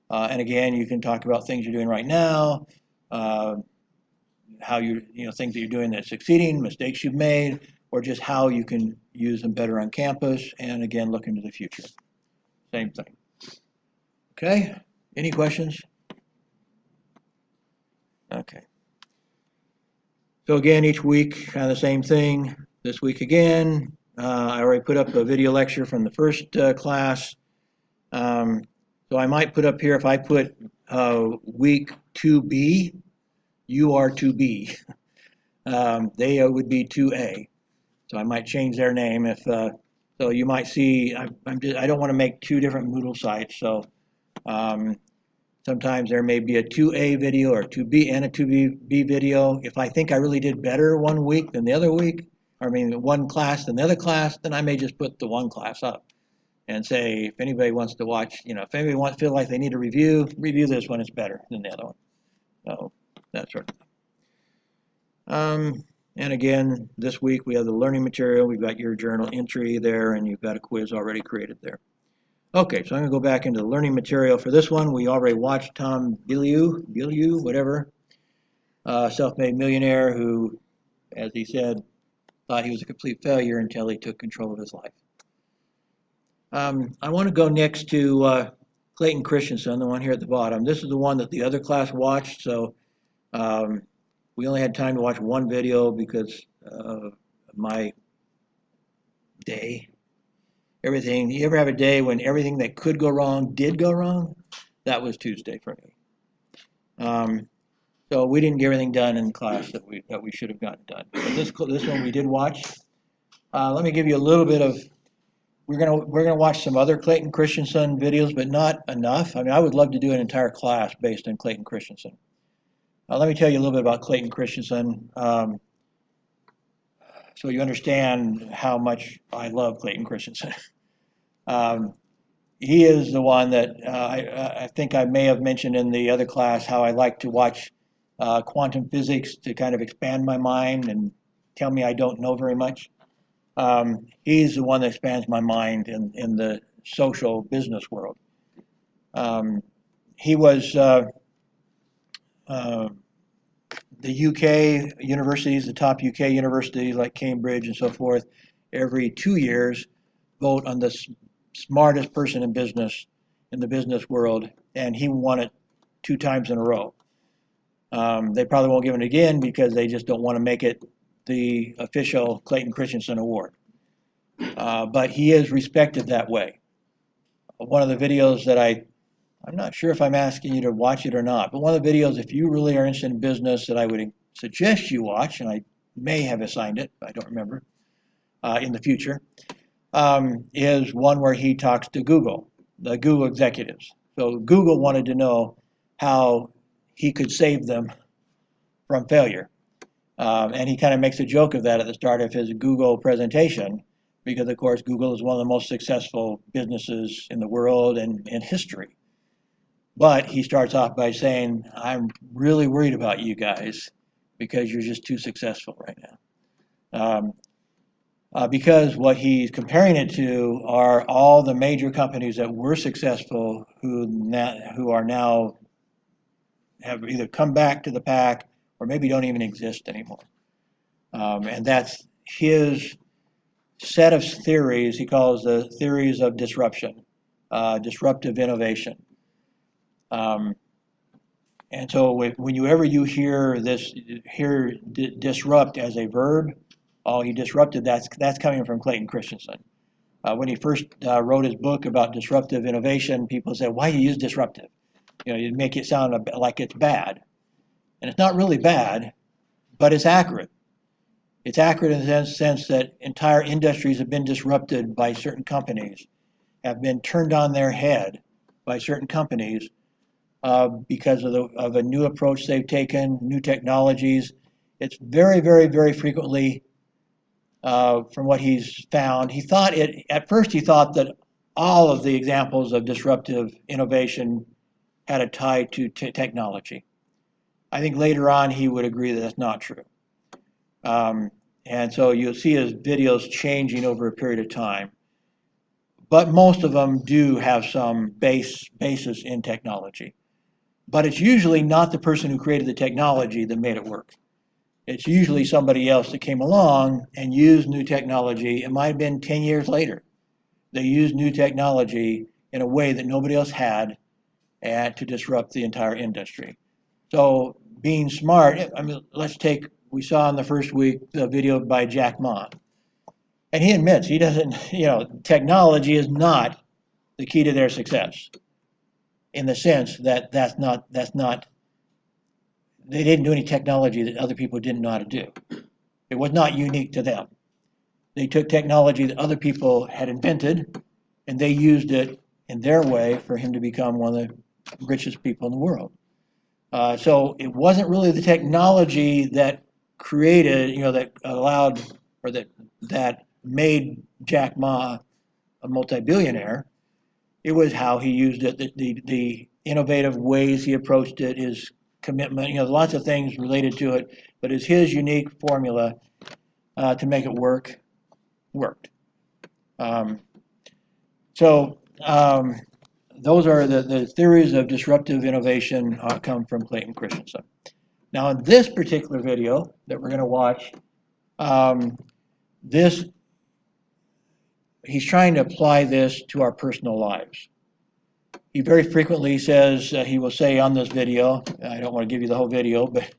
And again, you can talk about things you're doing right now, how things that you're doing that's succeeding, mistakes you've made, or just how you can use them better on campus, and again, look into the future. Same thing. Okay, any questions? Okay. So again, each week, kind of the same thing. This week again, I already put up a video lecture from the first class. So I might put up here, if I put week 2B, you are 2B. They would be 2A. So I might change their name if So you might see, I don't want to make two different Moodle sites. So um, sometimes there may be a 2A video or 2B and a 2B video. If I think I really did better one week than the other week, I mean, one class than the other class, then I may just put the one class up and say, if anybody wants to watch, if anybody feel like they need a review this one. It's better than the other one. So that sort of thing. And again, this week we have the learning material. We've got your journal entry there, and you've got a quiz already created there. Okay, so I'm going to go back into the learning material for this one. We already watched Tom Bilyeu, whatever, self-made millionaire who, as he said, thought he was a complete failure until he took control of his life. I want to go next to Clayton Christensen, the one here at the bottom. This is the one that the other class watched, so we only had time to watch one video because of my day. Everything, you ever have a day when everything that could go wrong did go wrong? That was Tuesday for me. So we didn't get everything done in class that we should have gotten done. But this one we did watch. Let me give you a little bit of. We're gonna watch some other Clayton Christensen videos, but not enough. I mean, I would love to do an entire class based on Clayton Christensen. Let me tell you a little bit about Clayton Christensen, so you understand how much I love Clayton Christensen. He is the one that I think I may have mentioned in the other class how I like to watch quantum physics to kind of expand my mind and tell me I don't know very much. He's the one that expands my mind in the social business world. He was the UK universities, the top UK universities like Cambridge and so forth, every 2 years vote on the smartest person in the business world, and he won it 2 times in a row. They probably won't give it again because they just don't want to make it the official Clayton Christensen Award. But he is respected that way. One of the videos that I'm not sure if I'm asking you to watch it or not, but one of the videos, if you really are interested in business, that I would suggest you watch, and I may have assigned it, I don't remember, in the future, is one where he talks to Google, the Google executives. So Google wanted to know how he could save them from failure. And he kind of makes a joke of that at the start of his Google presentation, because of course Google is one of the most successful businesses in the world and in history. But he starts off by saying, I'm really worried about you guys because you're just too successful right now. Because what he's comparing it to are all the major companies that were successful who are now have either come back to the pack or maybe don't even exist anymore. And that's his set of theories he calls the theories of disruption, disruptive innovation. And so whenever you hear disrupt as a verb, oh, he disrupted, that's coming from Clayton Christensen. When he first wrote his book about disruptive innovation, people said, why do you use disruptive? You make it sound like it's bad. And it's not really bad, but it's accurate. It's accurate in the sense that entire industries have been disrupted by certain companies, have been turned on their head by certain companies because of a new approach they've taken, new technologies. It's very, very, very frequently, from what he's found, at first he thought that all of the examples of disruptive innovation had a tie to technology. I think later on he would agree that that's not true. And so you'll see his videos changing over a period of time. But most of them do have some basis in technology. But it's usually not the person who created the technology that made it work. It's usually somebody else that came along and used new technology. It might have been 10 years later. They used new technology in a way that nobody else had and to disrupt the entire industry. So being smart, I mean, we saw in the first week the video by Jack Ma. And he admits he doesn't, technology is not the key to their success, in the sense that that's not, they didn't do any technology that other people didn't know how to do. It was not unique to them. They took technology that other people had invented, and they used it in their way for him to become one of the richest people in the world. So it wasn't really the technology that created, that allowed or that made Jack Ma a multi-billionaire. It was how he used it, the innovative ways he approached it, his commitment, lots of things related to it, but it's his unique formula to make it worked. Um, so those are the theories of disruptive innovation come from Clayton Christensen. Now, in this particular video that we're going to watch, this he's trying to apply this to our personal lives. He very frequently says, he will say on this video, I don't want to give you the whole video, but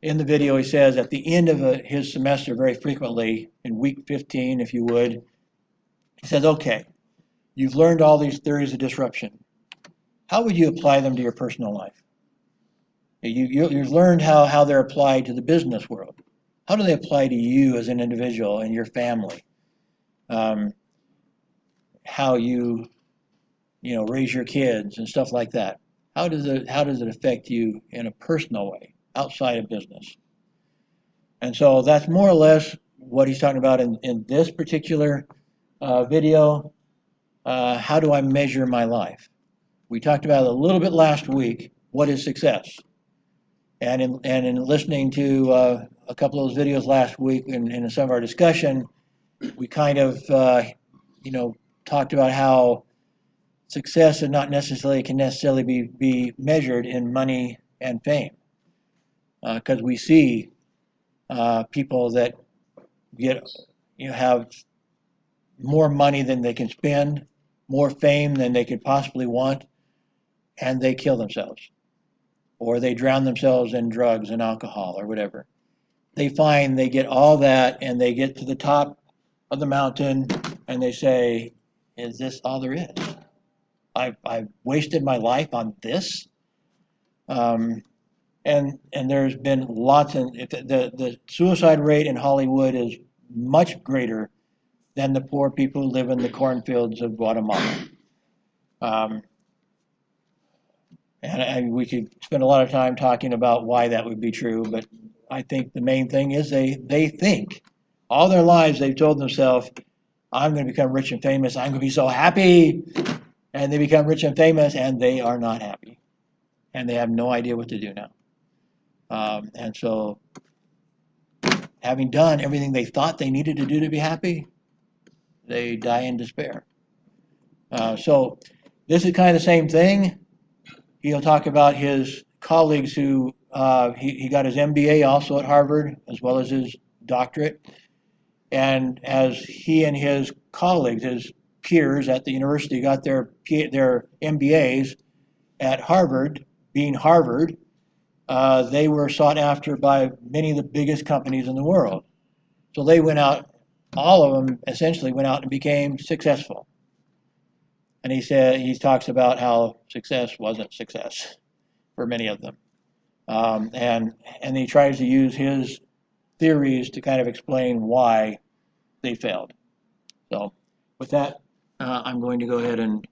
in the video he says at the end of his semester very frequently, in week 15 if you would, he says, okay, you've learned all these theories of disruption. How would you apply them to your personal life? You've learned how they're applied to the business world. How do they apply to you as an individual and your family? How you raise your kids and stuff like that. How does it affect you in a personal way outside of business? And so that's more or less what he's talking about in this particular video. How do I measure my life? We talked about it a little bit last week. What is success? And in listening to a couple of those videos last week and in some of our discussion, we kind of talked about how success can not necessarily be measured in money and fame, because we see people that have more money than they can spend, more fame than they could possibly want, and they kill themselves, or they drown themselves in drugs and alcohol or whatever. They get all that, and they get to the top of the mountain, and they say, "Is this all there is? I've wasted my life on this." And there's been lots of the suicide rate in Hollywood is much greater than the poor people who live in the cornfields of Guatemala. And we could spend a lot of time talking about why that would be true, but I think the main thing is they think all their lives they've told themselves, I'm going to become rich and famous, I'm going to be so happy, and they become rich and famous, and they are not happy, and they have no idea what to do now. And so having done everything they thought they needed to do to be happy, they die in despair. So this is kind of the same thing. He'll talk about his colleagues who he got his MBA also at Harvard, as well as his doctorate. And as he and his colleagues, his peers at the university, got their MBAs at Harvard, being Harvard, they were sought after by many of the biggest companies in the world. So they went out, all of them essentially went out and became successful. And he talks about how success wasn't success for many of them. And he tries to use his theories to kind of explain why they failed. So with that, I'm going to go ahead and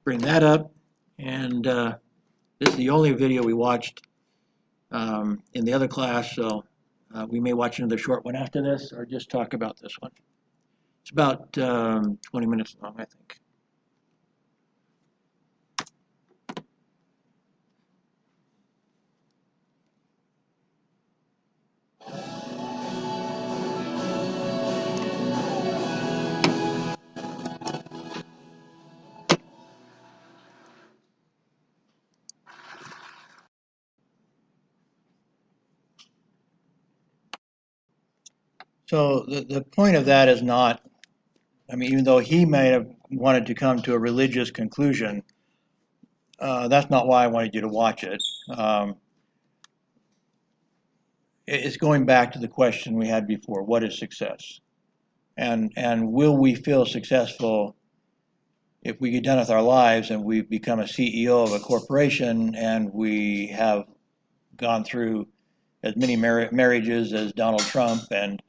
bring that up. And this is the only video we watched in the other class, so we may watch another short one after this or just talk about this one. It's about 20 minutes long, I think. So the point of that is not, even though he may have wanted to come to a religious conclusion, that's not why I wanted you to watch it. It's going back to the question we had before, what is success? And will we feel successful if we get done with our lives and we've become a CEO of a corporation and we have gone through as many marriages as Donald Trump and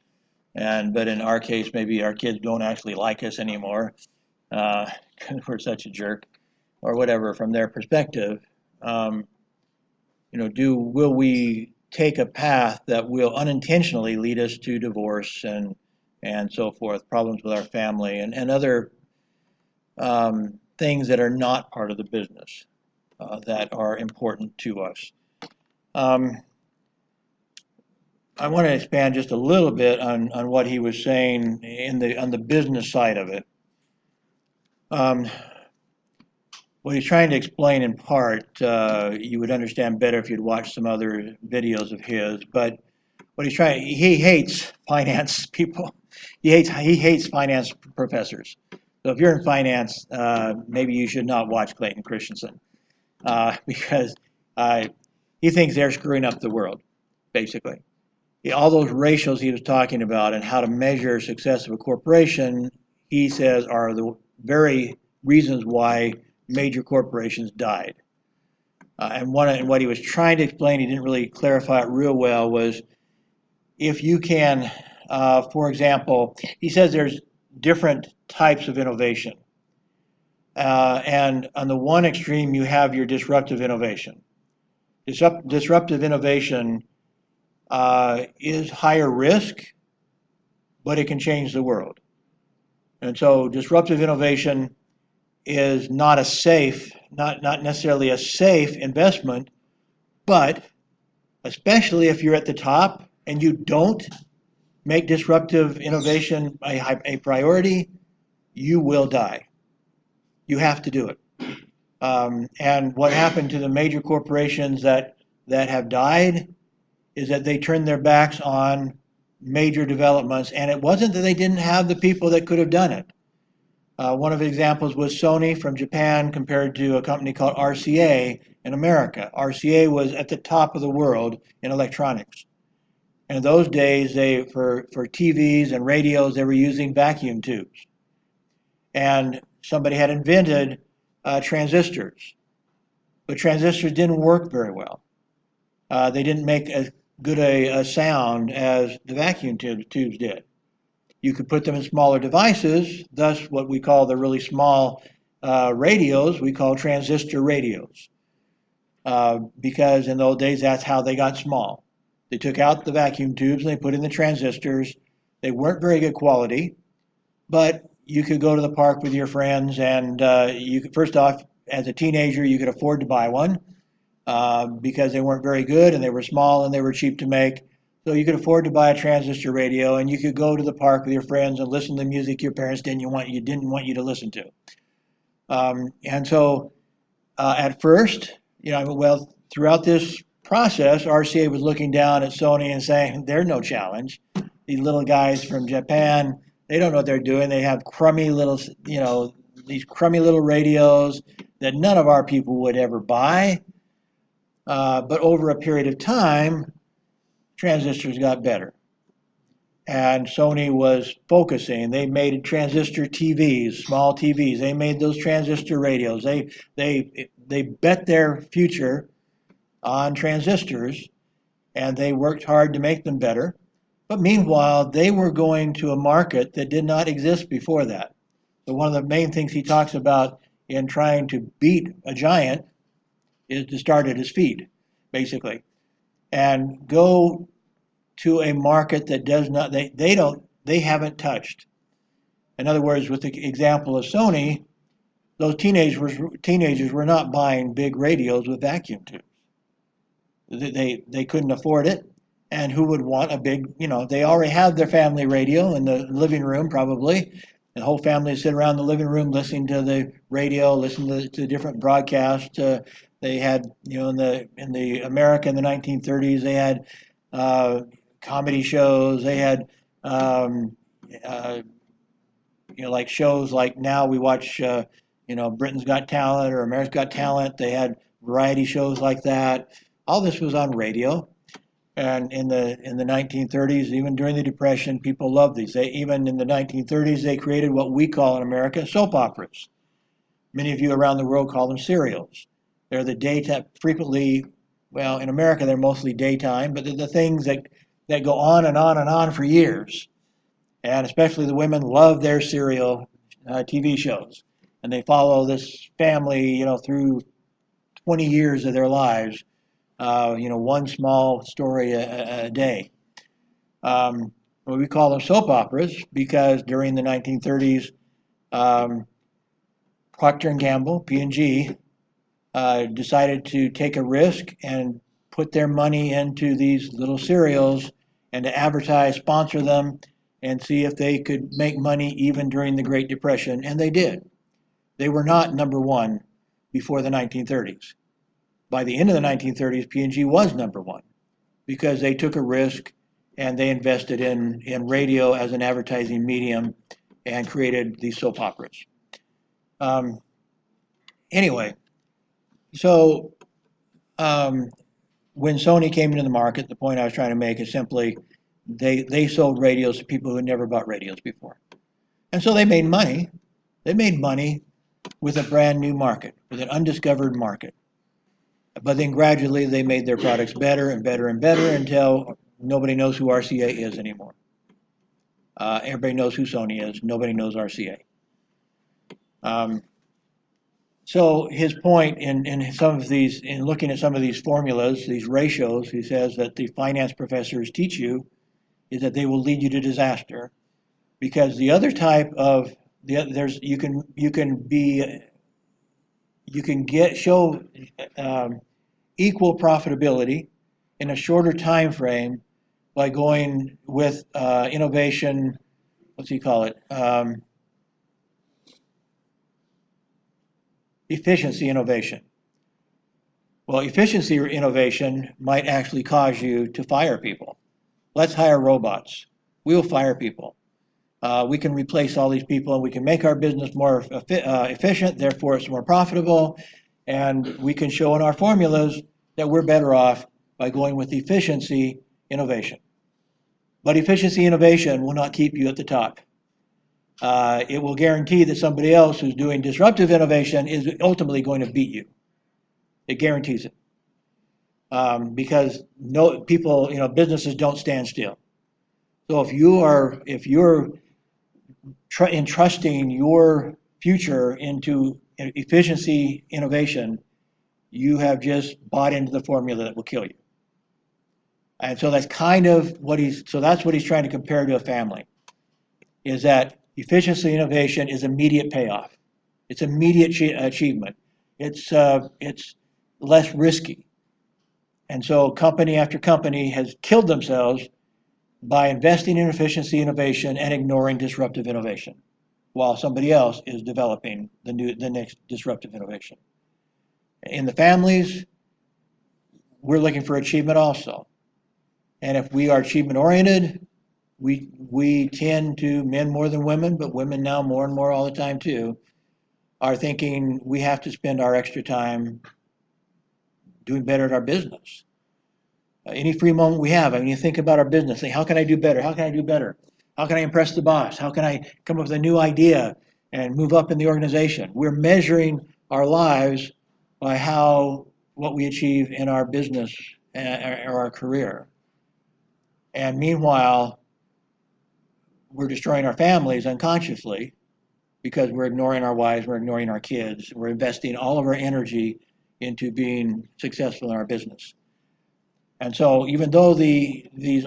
But in our case, maybe our kids don't actually like us anymore because we're such a jerk or whatever from their perspective. Um, will we take a path that will unintentionally lead us to divorce and so forth, problems with our family and other things that are not part of the business that are important to us. Um, I want to expand just a little bit on what he was saying on the business side of it. Um, what he's trying to explain in part, you would understand better if you'd watched some other videos of his. But what he hates finance people. He hates finance professors. So if you're in finance, maybe you should not watch Clayton Christensen because uh, he thinks they're screwing up the world, basically. All those ratios he was talking about and how to measure success of a corporation, he says, are the very reasons why major corporations died. And what he was trying to explain, he didn't really clarify it real well, was if you can, for example, he says there's different types of innovation. And on the one extreme, you have your disruptive innovation. Disruptive innovation is higher risk, but it can change the world. And so disruptive innovation is not not necessarily a safe investment, but especially if you're at the top and you don't make disruptive innovation a priority, you will die. You have to do it. And what happened to the major corporations that have died is that they turned their backs on major developments, and it wasn't that they didn't have the people that could have done it. One of the examples was Sony from Japan compared to a company called RCA in America. RCA was at the top of the world in electronics. And in those days, for TVs and radios, they were using vacuum tubes. And somebody had invented transistors, but transistors didn't work very well. They didn't make as good a sound as the vacuum tubes did. You could put them in smaller devices, thus what we call the really small radios, we call transistor radios. Because in those days, that's how they got small. They took out the vacuum tubes and they put in the transistors. They weren't very good quality, but you could go to the park with your friends and you could, first off, as a teenager, you could afford to buy one because they weren't very good and they were small and they were cheap to make. So you could afford to buy a transistor radio and you could go to the park with your friends and listen to music your parents didn't want you to listen to. And so at first, throughout this process, RCA was looking down at Sony and saying, "They're no challenge. These little guys from Japan, they don't know what they're doing. They have crummy little, these crummy little radios that none of our people would ever buy." But over a period of time, transistors got better. And Sony was focusing. They made transistor TVs, small TVs. They made those transistor radios. They bet their future on transistors, and they worked hard to make them better. But meanwhile, they were going to a market that did not exist before that. So one of the main things he talks about in trying to beat a giant is to start at his feet, basically, and go to a market that does not they haven't touched. In other words, with the example of Sony, those teenagers were not buying big radios with vacuum tubes. They couldn't afford it, and who would want a big, they already have their family radio in the living room probably. The whole family would sit around the living room listening to the radio, listening to different broadcasts. They had, in the America in the 1930s, they had comedy shows. They had, like shows like now we watch, Britain's Got Talent or America's Got Talent. They had variety shows like that. All this was on radio. And in the 1930s, even during the Depression, people loved these. Even in the 1930s, they created what we call in America soap operas. Many of you around the world call them serials. They're the daytime, frequently, well, in America, they're mostly daytime, but they're the things that go on and on and on for years. And especially the women love their serial TV shows. And they follow this family, through 20 years of their lives, one small story a day. Well, we call them soap operas because during the 1930s, um, Procter and Gamble, P&G, decided to take a risk and put their money into these little serials and to advertise, sponsor them, and see if they could make money even during the Great Depression, and they did. They were not number one before the 1930s. By the end of the 1930s, P&G was number one because they took a risk and they invested in radio as an advertising medium and created these soap operas. Um, anyway, so when Sony came into the market, the point I was trying to make is simply they sold radios to people who had never bought radios before. And so they made money. They made money with a brand new market, with an undiscovered market. But then gradually they made their products better and better and better until nobody knows who RCA is anymore. Everybody knows who Sony is. Nobody knows RCA. So his point in some of these, in looking at some of these formulas, these ratios, he says that the finance professors teach you is that they will lead you to disaster, because the other type of there's you can show equal profitability in a shorter time frame by going with innovation. What's he call it? Efficiency innovation. Well, efficiency innovation might actually cause you to fire people. Let's hire robots. We'll fire people. We can replace all these people and we can make our business more efficient, therefore it's more profitable, and we can show in our formulas that we're better off by going with efficiency innovation. But efficiency innovation will not keep you at the top. It will guarantee that somebody else who's doing disruptive innovation is ultimately going to beat you. It guarantees it. Because businesses don't stand still. So if you're entrusting your future into efficiency innovation, you have just bought into the formula that will kill you. And so that's kind of that's what he's trying to compare to a family, is that efficiency innovation is immediate payoff. It's immediate achievement. It's less risky. And so company after company has killed themselves by investing in efficiency innovation and ignoring disruptive innovation, while somebody else is developing the next disruptive innovation. In the families, we're looking for achievement also. And if we are achievement oriented, we tend to, men more than women, but women now more and more all the time too, are thinking we have to spend our extra time doing better at our business. Any free moment we have, you think about our business, say, how can I do better? How can I do better? How can I impress the boss? How can I come up with a new idea and move up in the organization? We're measuring our lives by what we achieve in our business or our career. And meanwhile, we're destroying our families unconsciously because we're ignoring our wives, we're ignoring our kids, we're investing all of our energy into being successful in our business. And so even though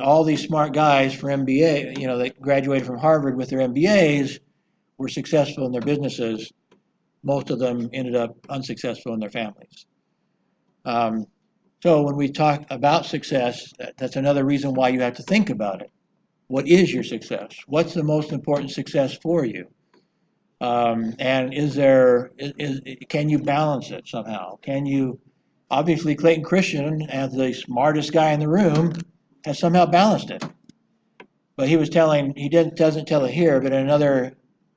all these smart guys for MBA, that graduated from Harvard with their MBAs were successful in their businesses, most of them ended up unsuccessful in their families. So when we talk about success, that's another reason why you have to think about it. What is your success? What's the most important success for you? And can you balance it somehow? Obviously Clayton Christian, as the smartest guy in the room, has somehow balanced it. But he doesn't tell it here, but in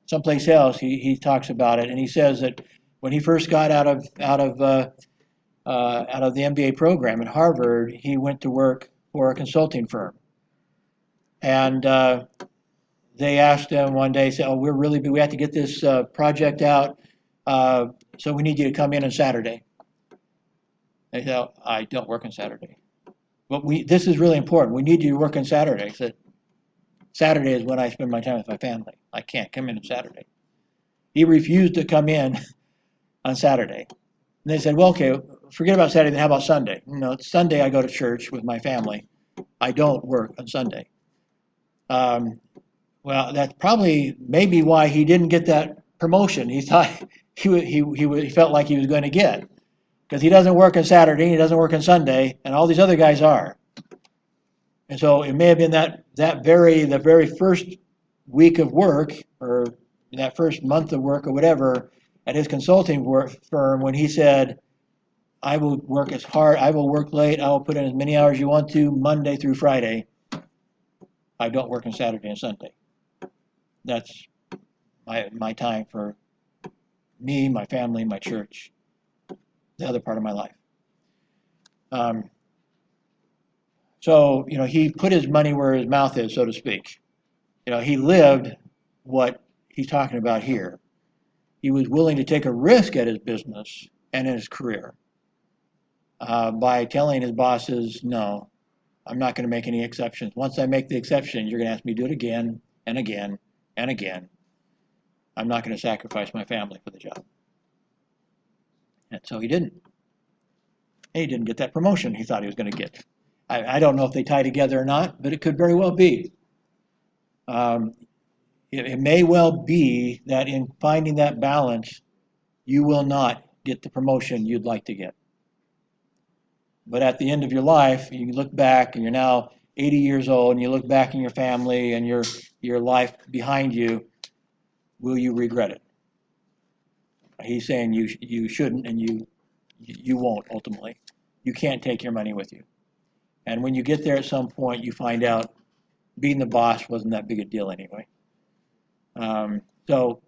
someplace else, he talks about it, and he says that when he first got out of the MBA program at Harvard, he went to work for a consulting firm. And they asked him one day, said, we have to get this project out, so we need you to come in on Saturday. They said, I don't work on Saturday. But this is really important. We need you to work on Saturday. I said, Saturday is when I spend my time with my family. I can't come in on Saturday. He refused to come in on Saturday. And they said, well, okay, forget about Saturday, then how about Sunday? Sunday I go to church with my family. I don't work on Sunday. Well, that's probably maybe why he didn't get that promotion he thought he felt like he was going to get. Because he doesn't work on Saturday, he doesn't work on Sunday, and all these other guys are. And so it may have been the very first week of work, or that first month of work or whatever, at his consulting firm when he said, I will work as hard, I will work late, I will put in as many hours you want to, Monday through Friday. I don't work on Saturday and Sunday. That's my time for me, my family, my church, the other part of my life. So, he put his money where his mouth is, so to speak. He lived what he's talking about here. He was willing to take a risk at his business and in his career by telling his bosses, no, I'm not going to make any exceptions. Once I make the exception, you're going to ask me to do it again and again and again. I'm not going to sacrifice my family for the job. And so he didn't. And he didn't get that promotion he thought he was going to get. I don't know if they tie together or not, but it could very well be. It may well be that in finding that balance, you will not get the promotion you'd like to get. But at the end of your life, you look back and you're now 80 years old and you look back in your family and your life behind you, will you regret it? He's saying you shouldn't and you won't ultimately. You can't take your money with you. And when you get there at some point, you find out being the boss wasn't that big a deal anyway. So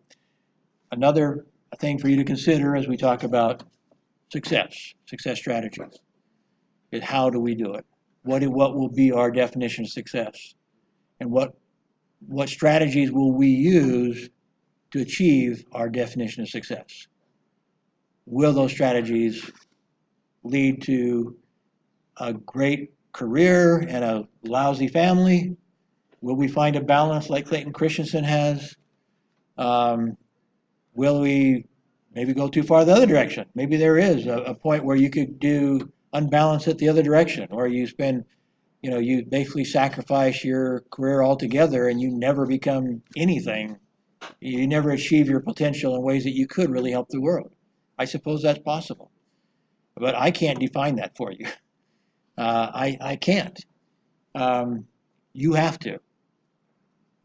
another thing for you to consider as we talk about success strategies, is how do we do it? What will be our definition of success? And what strategies will we use to achieve our definition of success? Will those strategies lead to a great career and a lousy family? Will we find a balance like Clayton Christensen has? Will we maybe go too far the other direction? Maybe there is a point where you could do unbalance it the other direction, or you spend, you basically sacrifice your career altogether and you never become anything. You never achieve your potential in ways that you could really help the world. I suppose that's possible. But I can't define that for you. I can't. You have to.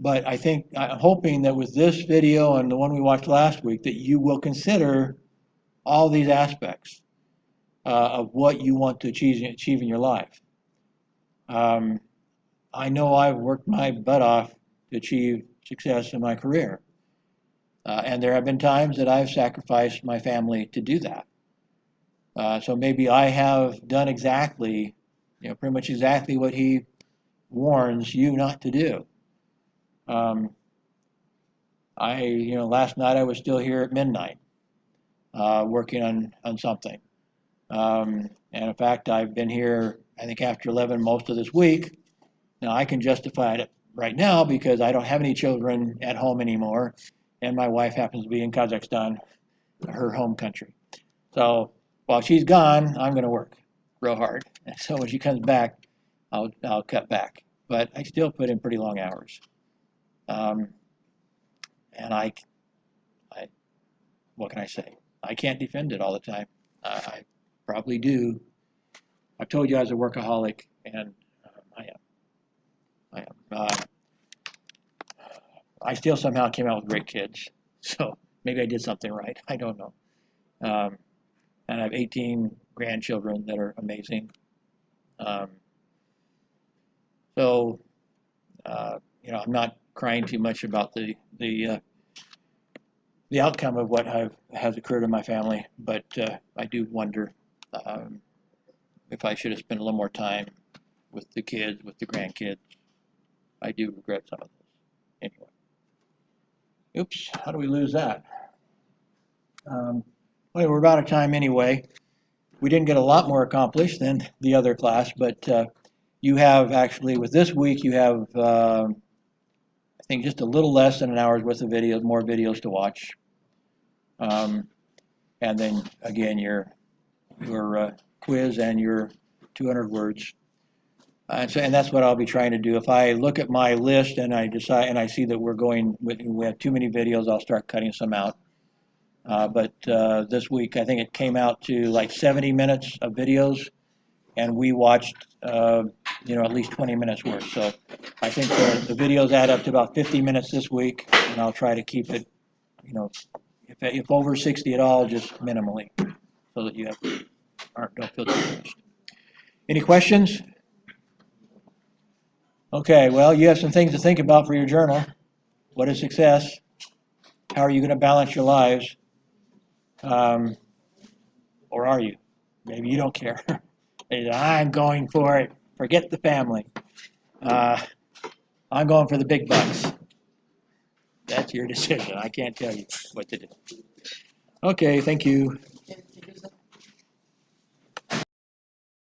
But I'm hoping that with this video and the one we watched last week, that you will consider all these aspects of what you want to achieve in your life. I know I've worked my butt off to achieve success in my career. And there have been times that I've sacrificed my family to do that. So maybe I have done exactly, pretty much exactly what he warns you not to do. Last night I was still here at midnight, working on something. And in fact, I've been here, I think, after 11 most of this week. Now I can justify it right now because I don't have any children at home anymore, and my wife happens to be in Kazakhstan, her home country. So while she's gone, I'm going to work real hard. And so when she comes back, I'll cut back. But I still put in pretty long hours. And I what can I say? I can't defend it all the time. I probably do. I've told you I was a workaholic, and I am. I still somehow came out with great kids. So maybe I did something right. I don't know. And I have 18 grandchildren that are amazing. So I'm not crying too much about the outcome of what has occurred in my family, but I do wonder if I should have spent a little more time with the kids, with the grandkids. I do regret some of this. Anyway. Oops, how do we lose that? Well, we're about out of time anyway. We didn't get a lot more accomplished than the other class, but you have actually, with this week, you have think just a little less than an hour's worth of videos, more videos to watch. And then again, your quiz and your 200 words. And that's what I'll be trying to do. If I look at my list and I decide and I see that we have too many videos, I'll start cutting some out. But this week, I think it came out to like 70 minutes of videos, and we watched, at least 20 minutes worth. So I think the videos add up to about 50 minutes this week, and I'll try to keep it, if over 60 at all, just minimally, so that you don't feel too rushed. Any questions? Okay, well, you have some things to think about for your journal. What is success? How are you going to balance your lives? Or are you? Maybe you don't care. I'm going for it. Forget the family. I'm going for the big bucks. That's your decision. I can't tell you what to do. Okay, thank you.